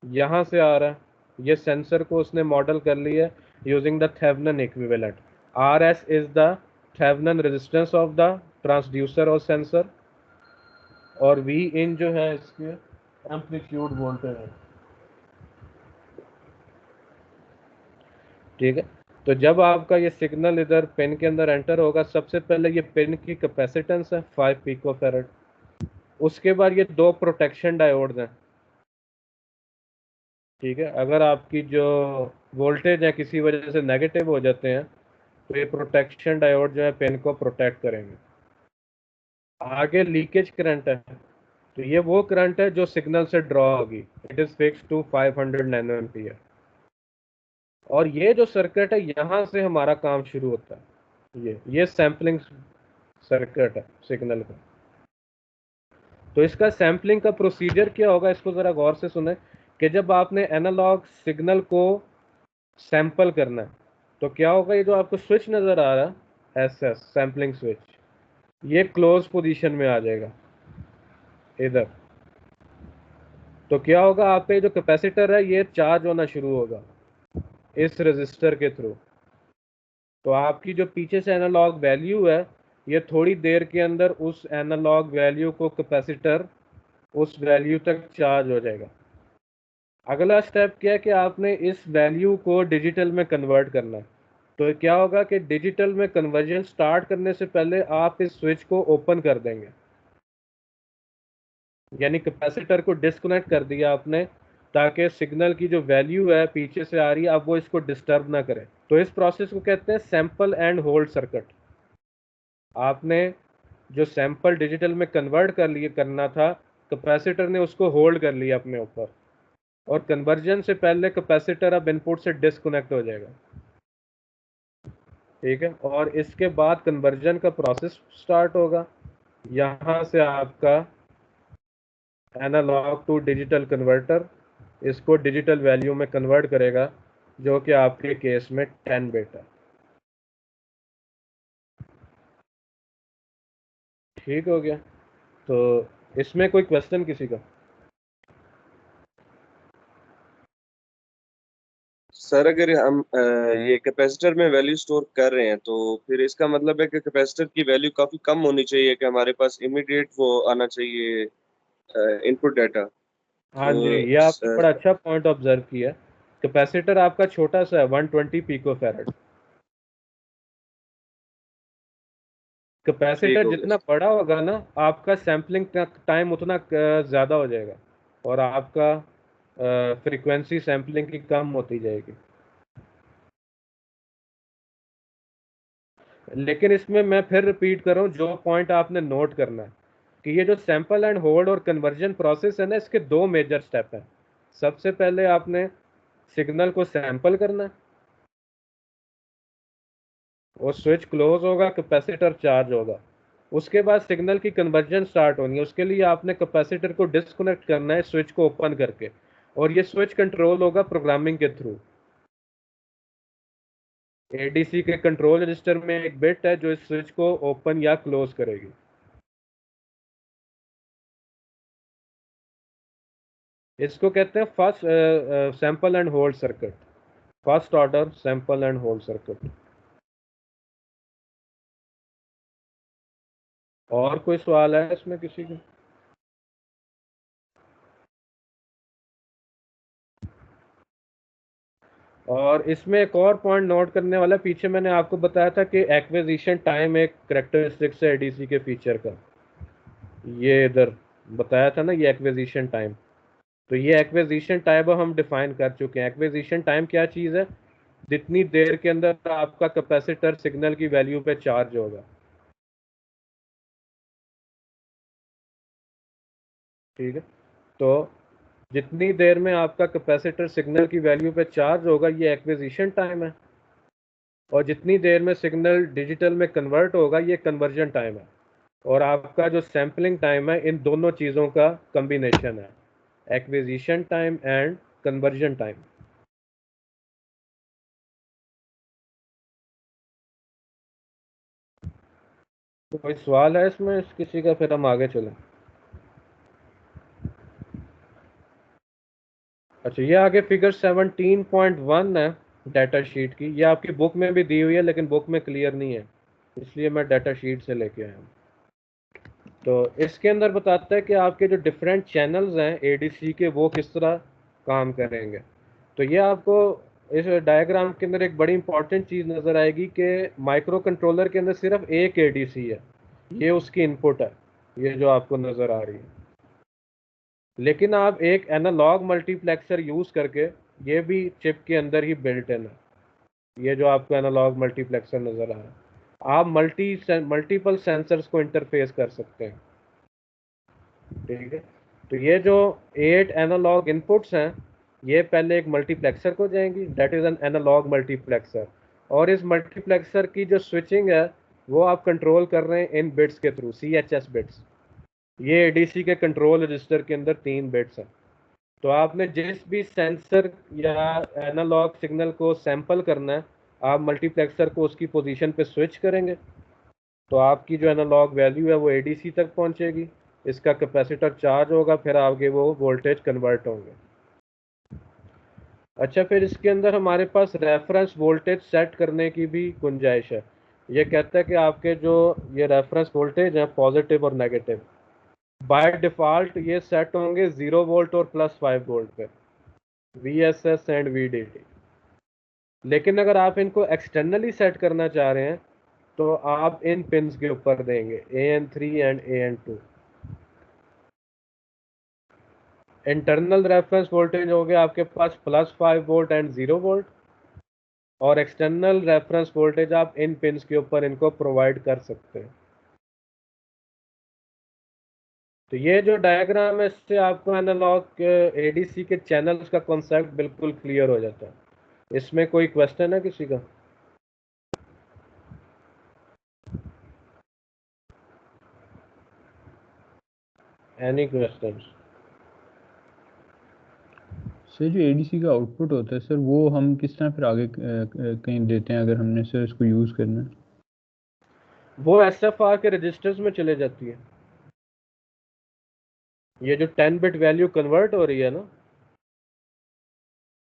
यहाँ से आ रहा है, ये सेंसर को उसने मॉडल कर लिया है using the Thevenin equivalent. RS is the Thevenin resistance of the transducer और सेंसर, और वी इन जो है इसके एम्पलीट्यूड वोल्टेज है। ठीक है, तो जब आपका ये सिग्नल इधर पिन के अंदर एंटर होगा, सबसे पहले ये पिन की कैपेसिटेंस है 5 पिकोफैरड, उसके बाद ये 2 प्रोटेक्शन डायोड्स हैं। ठीक है, अगर आपकी जो वोल्टेज है किसी वजह से नेगेटिव हो जाते हैं तो ये प्रोटेक्शन डायोड जो है पिन को प्रोटेक्ट करेंगे। आगे लीकेज करंट है, तो ये वो करंट है जो सिग्नल से ड्रॉ होगी, it is fix to 500 nano ampere. और ये जो सर्किट है यहाँ से हमारा काम शुरू होता है, ये सैम्पलिंग सर्किट है सिग्नल का। तो इसका सैम्पलिंग का प्रोसीजर क्या होगा, इसको ज़रा गौर से सुने कि जब आपने एनालॉग सिग्नल को सैंपल करना है तो क्या होगा, ये जो आपको स्विच नज़र आ रहा है SS सैम्पलिंग स्विच, ये क्लोज पोजीशन में आ जाएगा इधर। तो क्या होगा, आपका ये जो कैपेसिटर है ये चार्ज होना शुरू होगा इस रेजिस्टर के थ्रू। तो आपकी जो पीछे से एनालॉग वैल्यू है, ये थोड़ी देर के अंदर उस एनालॉग वैल्यू को कैपेसिटर उस वैल्यू तक चार्ज हो जाएगा। अगला स्टेप क्या है कि आपने इस वैल्यू को डिजिटल में कन्वर्ट करना है। तो क्या होगा कि डिजिटल में कन्वर्जन स्टार्ट करने से पहले आप इस स्विच को ओपन कर देंगे, यानी कैपेसिटर को डिस्कनेक्ट कर दिया आपने, ताकि सिग्नल की जो वैल्यू है पीछे से आ रही है अब वो इसको डिस्टर्ब ना करे। तो इस प्रोसेस को कहते हैं सैंपल एंड होल्ड सर्किट। आपने जो सैंपल डिजिटल में कन्वर्ट करना था, कैपेसिटर ने उसको होल्ड कर लिया अपने ऊपर, और कन्वर्जन से पहले कैपेसिटर अब इनपुट से डिस्कनेक्ट हो जाएगा। ठीक है, और इसके बाद कन्वर्जन का प्रोसेस स्टार्ट होगा। यहाँ से आपका एनालॉग टू डिजिटल कन्वर्टर इसको डिजिटल वैल्यू में कन्वर्ट करेगा, जो कि आपके केस में 10 बिट है। ठीक हो गया, तो इसमें कोई क्वेश्चन किसी का? सर अगर हम ये कैपेसिटर में वैल्यू स्टोर कर रहे हैं तो फिर इसका मतलब है कि कैपेसिटर की वैल्यू काफी कम होनी चाहिए कि हमारे पास इमीडिएट वो आना चाहिए इनपुट डाटा। हाँ जी, तो ये आपने बड़ा अच्छा पॉइंट ऑब्जर्व किया। कैपेसिटर आपका छोटा सा है 120 पिकोफैरड। ठीक कैपेसिटर हो जितना गया। बड़ा होगा ना, आपका सैम्पलिंग टाइम उतना ज़्यादा हो जाएगा, और आपका फ्रीक्वेंसी सैम्पलिंग की कम होती जाएगी। लेकिन इसमें मैं फिर रिपीट कर रहा हूँ, जो पॉइंट आपने नोट करना है कि ये जो सैंपल एंड होल्ड और कन्वर्जन प्रोसेस है ना, इसके 2 मेजर स्टेप हैं। सबसे पहले आपने सिग्नल को सैंपल करना है, और स्विच क्लोज होगा, कैपेसिटर चार्ज होगा। उसके बाद सिग्नल की कन्वर्जन स्टार्ट होनी है, उसके लिए आपने कैपेसिटर को डिस्कनेक्ट करना है स्विच को ओपन करके, और ये स्विच कंट्रोल होगा प्रोग्रामिंग के थ्रू। एडीसी के कंट्रोल रजिस्टर में एक बिट है जो इस स्विच को ओपन या क्लोज करेगी। इसको कहते हैं first sample and hold circuit, first order sample and hold circuit. और कोई सवाल है इसमें किसी का? और इसमें एक और पॉइंट नोट करने वाला, पीछे मैंने आपको बताया था कि एक्विजिशन टाइम एक करेक्टरिस्टिक्स है एडीसी के फीचर का, ये इधर बताया था ना, ये एक्विजिशन टाइम। तो ये एक्विजिशन टाइम हम डिफाइन कर चुके हैं। एक्विजिशन टाइम क्या चीज़ है, जितनी देर के अंदर आपका कैपेसिटर सिग्नल की वैल्यू पे चार्ज होगा। ठीक है, तो जितनी देर में आपका कैपेसिटर सिग्नल की वैल्यू पे चार्ज होगा, ये एक्विजिशन टाइम है, और जितनी देर में सिग्नल डिजिटल में कन्वर्ट होगा, ये कन्वर्जन टाइम है। और आपका जो सैम्पलिंग टाइम है, इन दोनों चीज़ों का कम्बिनेशन है, acquisition time and conversion time. तो कोई सवाल है इसमें किसी का? फिर हम आगे चलें। अच्छा, ये आगे फिगर 17.1 है डाटा शीट की, ये आपकी बुक में भी दी हुई है लेकिन बुक में क्लियर नहीं है, इसलिए मैं डाटा शीट से लेके आया हूँ। तो इसके अंदर बताता है कि आपके जो डिफरेंट चैनल्स हैं एडीसी के वो किस तरह काम करेंगे। तो ये आपको इस डायग्राम के अंदर एक बड़ी इंपॉर्टेंट चीज़ नज़र आएगी कि माइक्रो कंट्रोलर के अंदर सिर्फ एक एडीसी है, ये उसकी इनपुट है, ये जो आपको नज़र आ रही है। लेकिन आप एक एनालॉग मल्टीप्लेक्सर यूज़ करके, ये भी चिप के अंदर ही बिल्ट इन है, ये जो आपको एनालॉग मल्टीप्लेक्सर नज़र आ रहा है, आप मल्टीपल सेंसर्स को इंटरफेस कर सकते हैं। ठीक है, तो ये जो 8 एनालॉग इनपुट्स हैं, ये पहले एक मल्टीप्लेक्सर को जाएंगी, that is an analog multiplexer. और इस मल्टीप्लेक्सर की जो स्विचिंग है वो आप कंट्रोल कर रहे हैं इन बिट्स के थ्रू, CHS बिट्स। ये एडीसी के कंट्रोल रजिस्टर के अंदर 3 बिट्स हैं। तो आपने जिस भी सेंसर या एनालॉग सिग्नल को सैंपल करना है, आप मल्टीप्लेक्सर को उसकी पोजीशन पे स्विच करेंगे, तो आपकी जो एनालॉग वैल्यू है वो एडीसी तक पहुंचेगी, इसका कैपेसिटर चार्ज होगा, फिर आगे वो वोल्टेज कन्वर्ट होंगे। अच्छा, फिर इसके अंदर हमारे पास रेफरेंस वोल्टेज सेट करने की भी गुंजाइश है। ये कहता है कि आपके जो ये रेफरेंस वोल्टेज हैं पॉजिटिव और नेगेटिव, बाय डिफ़ॉल्ट ये सेट होंगे 0 वोल्ट और +5 वोल्ट पे, VSS एंड VDD। लेकिन अगर आप इनको एक्सटर्नली सेट करना चाह रहे हैं तो आप इन पिन्स के ऊपर देंगे AN3 and AN2। Internal reference voltage हो गया आपके पास +5 वोल्ट एंड 0 वोल्ट, और एक्सटर्नल रेफरेंस वोल्टेज आप इन पिन्स के ऊपर इनको प्रोवाइड कर सकते हैं। तो ये जो डायग्राम है इससे आपको एनालॉग एडीसी के चैनल्स का कॉन्सेप्ट बिल्कुल क्लियर हो जाता है। इसमें कोई क्वेश्चन है किसी का? Any questions? सर जो एडीसी का आउटपुट होता है सर, वो हम किस तरह फिर आगे कहीं देते हैं अगर हमने सर इसको यूज़ करना है? वो SFR के रजिस्टर्स में चले जाती है। ये जो 10 बिट वैल्यू कन्वर्ट हो रही है ना,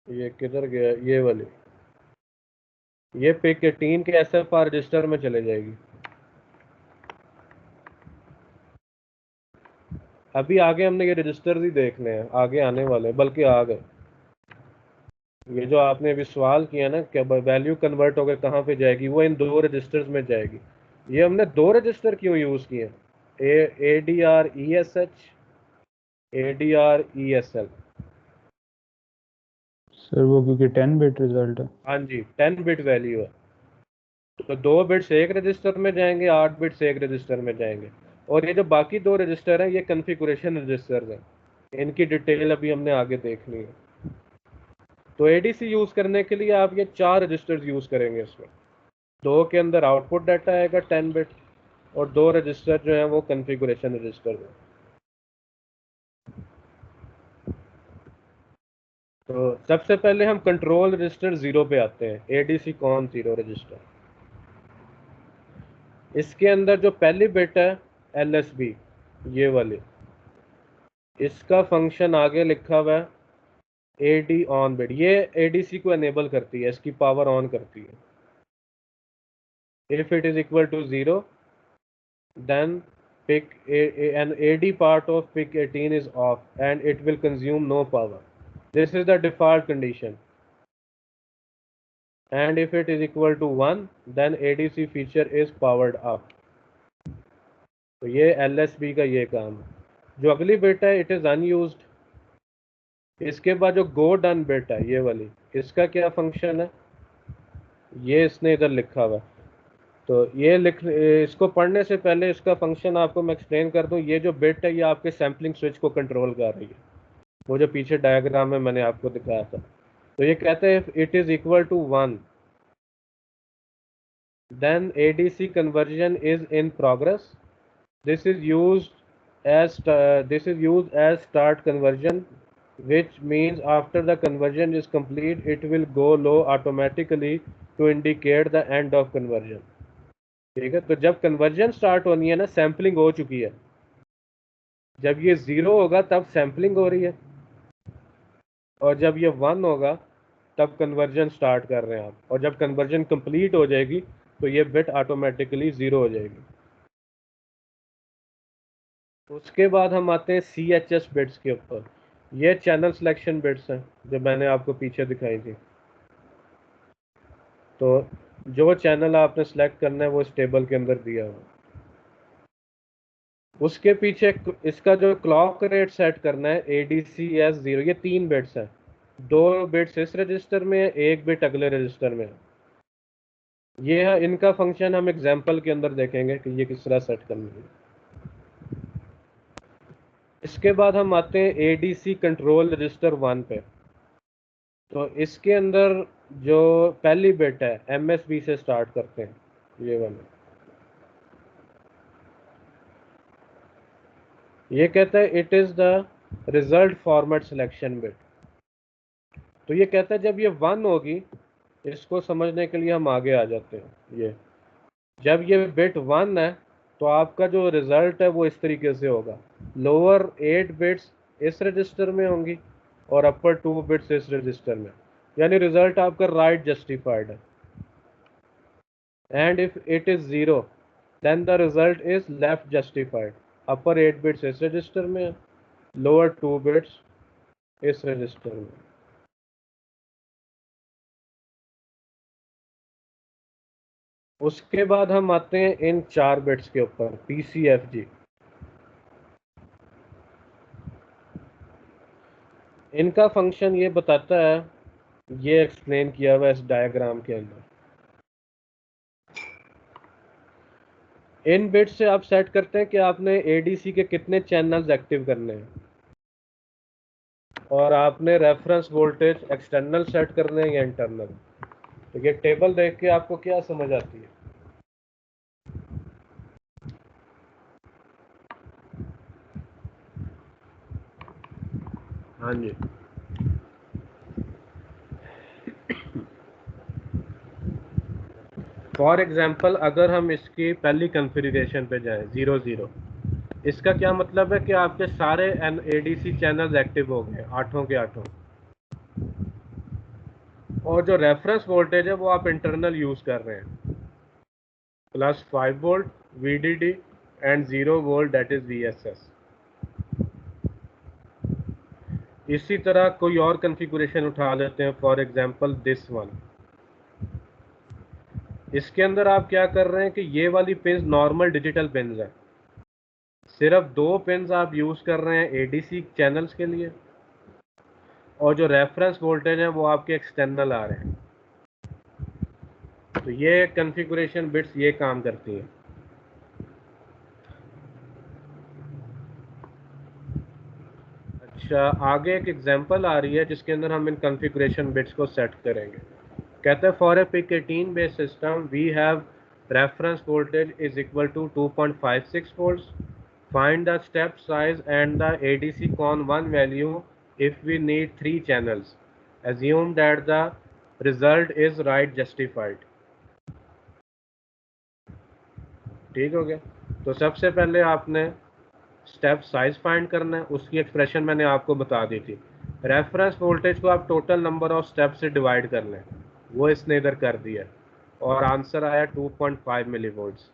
ये किधर गया, ये वाली, ये पिक 18 के SFR रजिस्टर में चले जाएगी। अभी आगे हमने ये रजिस्टर ही देखने हैं, आगे आने वाले, बल्कि आ गए। ये जो आपने अभी सवाल किया ना कि वैल्यू कन्वर्ट होकर कहाँ पे जाएगी, वो इन 2 रजिस्टर्स में जाएगी। ये हमने 2 रजिस्टर क्यों यूज़ किए? ADR ESH, ADR ESL। Sir वो क्योंकि 10 बिट रिजल्ट है। हाँ जी, 10 बिट वैल्यू है, तो 2 बिट्स एक रजिस्टर में जाएंगे, 8 बिट्स एक रजिस्टर में जाएंगे। और ये जो बाकी 2 रजिस्टर हैं ये कॉन्फ़िगरेशन रजिस्टर हैं, इनकी डिटेल अभी हमने आगे देखनी है। तो एडीसी यूज़ करने के लिए आप ये 4 रजिस्टर्स यूज़ करेंगे। इसमें 2 के अंदर आउटपुट डाटा आएगा 10 बिट, और 2 रजिस्टर जो हैं वो कॉन्फ़िगरेशन रजिस्टर हैं। तो सबसे पहले हम कंट्रोल रजिस्टर 0 पे आते हैं, एडीसी कॉन 0 रजिस्टर। इसके अंदर जो पहली बिट है LSB, ये वाली, इसका फंक्शन आगे लिखा हुआ है AD ऑन बिट, ये एडीसी को एनेबल करती है, इसकी पावर ऑन करती है। If it is equal to 0, then an AD part of pic 18 is off and it will consume no power. This is the default condition. And if it is equal to 1, then ADC feature is powered up. तो ये LSB का ये काम है। जो अगली बिट है इट इज़ अनयूज्ड। इसके बाद जो गो डन बिट है ये वाली, इसका क्या फंक्शन है, ये इसने इधर लिखा हुआ है। तो ये इसको पढ़ने से पहले इसका फंक्शन आपको मैं एक्सप्लेन कर दूं। ये जो बिट है ये आपके सैम्पलिंग स्विच को कंट्रोल कर रही है, वो जो पीछे डायग्राम में मैंने आपको दिखाया था। तो ये कहते हैं it is equal to 1, then ADC conversion is in progress. This is used as start conversion, which means after the conversion is complete it will go low automatically to indicate the end of conversion। ठीक है, तो जब कन्वर्जन स्टार्ट होनी है ना, सैम्पलिंग हो चुकी है, जब ये 0 होगा तब सैम्पलिंग हो रही है, और जब ये 1 होगा तब कन्वर्जन स्टार्ट कर रहे हैं आप, और जब कन्वर्जन कंप्लीट हो जाएगी तो ये बिट ऑटोमेटिकली 0 हो जाएगी। उसके बाद हम आते हैं CHS बिट्स के ऊपर। ये चैनल सिलेक्शन बिट्स हैं जो मैंने आपको पीछे दिखाई थी। तो जो चैनल आपने सेलेक्ट करना है वो इस टेबल के अंदर दिया हुआ। उसके पीछे इसका जो क्लॉक रेट सेट करना है ADCS0, ये 3 बिट्स हैं। 2 बिट्स इस रजिस्टर में है, 1 बिट अगले रजिस्टर में है। ये है इनका फंक्शन, हम एग्जांपल के अंदर देखेंगे कि ये किस तरह सेट करना है। इसके बाद हम आते हैं ADC कंट्रोल रजिस्टर 1 पे। तो इसके अंदर जो पहली बिट है MSB से स्टार्ट करते हैं, ये वाला। ये कहता है it is the result format selection bit. तो ये कहता है जब ये 1 होगी, इसको समझने के लिए हम आगे आ जाते हैं। ये जब ये बिट 1 है तो आपका जो रिजल्ट है वो इस तरीके से होगा। लोअर 8 बिट्स इस रजिस्टर में होंगी और अपर 2 बिट्स इस रजिस्टर में, यानी रिजल्ट आपका राइट जस्टिफाइड है। And if it is 0 then the result is left justified. Upper 8 bits इस रजिस्टर में, लोअर 2 बिट्स इस रजिस्टर में। उसके बाद हम आते हैं इन 4 बिट्स के ऊपर, PCFG। इनका फंक्शन ये बताता है, ये एक्सप्लेन किया हुआ है इस डायग्राम के अंदर। इन बिट्स से आप सेट करते हैं कि आपने ADC के कितने चैनल्स एक्टिव करने हैं, और आपने रेफरेंस वोल्टेज एक्सटर्नल सेट करने हैं या इंटरनल। तो ये टेबल देख के आपको क्या समझ आती है? हाँ जी, फॉर एग्जांपल अगर हम इसकी पहली कॉन्फ़िगरेशन पे जाएं 00, इसका क्या मतलब है कि आपके सारे ADC चैनल्स एक्टिव हो गए, 8 के 8। और जो रेफरेंस वोल्टेज है वो आप इंटरनल यूज़ कर रहे हैं, +5 volt VDD and 0 volt that is VSS। इसी तरह कोई और कॉन्फ़िगरेशन उठा लेते हैं, फॉर एग्जांपल दिस वन। इसके अंदर आप क्या कर रहे हैं कि ये वाली पिन्स नॉर्मल डिजिटल पिन्स हैं, सिर्फ 2 पिन्स आप यूज़ कर रहे हैं ADC चैनल्स के लिए, और जो रेफरेंस वोल्टेज है वो आपके एक्सटर्नल आ रहे हैं। तो ये कॉन्फ़िगरेशन बिट्स ये काम करती हैं। अच्छा, आगे एक एग्जांपल आ रही है जिसके अंदर हम इन कॉन्फ़िगरेशन बिट्स को सेट करेंगे। कहते हैं for a PIC 18 base system we have reference voltage is equal to 2.56 volts. Find the step size and the ADC con 1 value if we need 3 channels. Assume that the result is right justified. ठीक हो गया? तो सबसे पहले आपने स्टेप साइज फाइंड करना है, उसकी एक्सप्रेशन मैंने आपको बता दी थी। रेफरेंस वोल्टेज को आप टोटल नंबर ऑफ स्टेप से डिवाइड कर लें, वो इसने इधर कर दिया और आंसर आया 2.5 मिलीवोल्ट्स।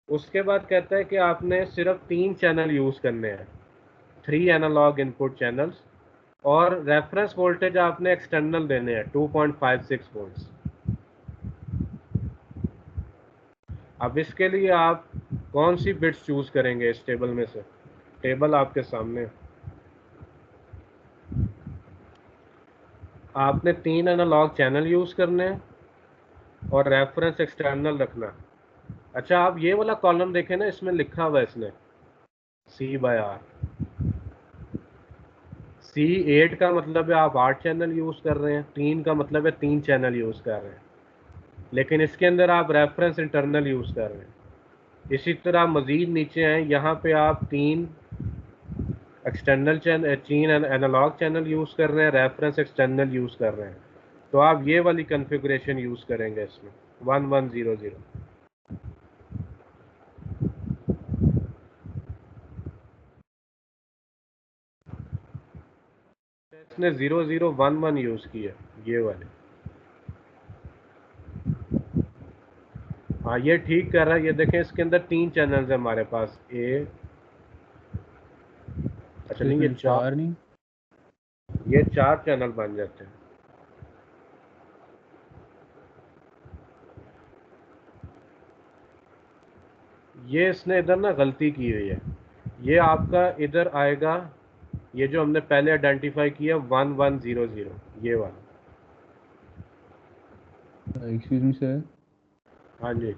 उसके बाद कहता है कि आपने सिर्फ 3 चैनल यूज़ करने हैं, 3 एनालॉग इनपुट चैनल्स, और रेफरेंस वोल्टेज आपने एक्सटर्नल देने हैं 2.56 वोल्ट्स। अब इसके लिए आप कौन सी बिट्स चूज़ करेंगे इस टेबल में से? टेबल आपके सामने है। आपने 3 एनालॉग चैनल यूज़ करने हैं और रेफरेंस एक्सटर्नल रखना। अच्छा, आप ये वाला कॉलम देखें ना, इसमें लिखा हुआ है इसने C/R। C8 का मतलब है आप 8 चैनल यूज़ कर रहे हैं, 3 का मतलब है 3 चैनल यूज़ कर रहे हैं, लेकिन इसके अंदर आप रेफरेंस इंटरनल यूज़ कर रहे हैं। इसी तरह मज़ीद नीचे हैं, यहाँ पे आप 3 external channel, 3 analog channel use कर रहे हैं, रेफरेंस एक्सटर्नल यूज़ कर रहे हैं। तो आप ये वाली कॉन्फ़िगरेशन यूज़ करेंगे इसमें 1100। इसने 0011 यूज़ किया, ये वाले। हाँ, ये ठीक कर रहा है। ये देखें, इसके अंदर 3 चैनल्स हैं हमारे पास, A अच्छा नहीं, ये चार नहीं, ये 4 चैनल बन जाते हैं। ये इसने इधर ना गलती की हुई है। ये आपका इधर आएगा, ये जो हमने पहले आइडेंटिफाई किया 1100, ये वाला। Excuse me sir. हाँ जी।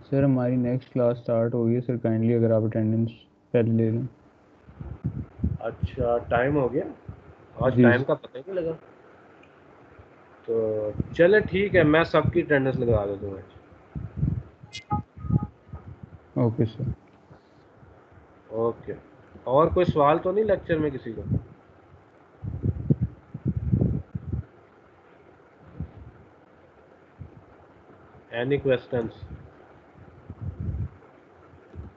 सर हमारी नेक्स्ट क्लास स्टार्ट हो गई है सर, काइंडली अगर आप अटेंडेंस पहले ले लें। अच्छा टाइम हो गया, आज जी टाइम का पता ही नहीं लगा। तो चले ठीक है, मैं सबकी अटेंडेंस लगा देता हूँ आज। Okay sir. ओके। और कोई सवाल तो नहीं लेक्चर में किसी को? Any questions?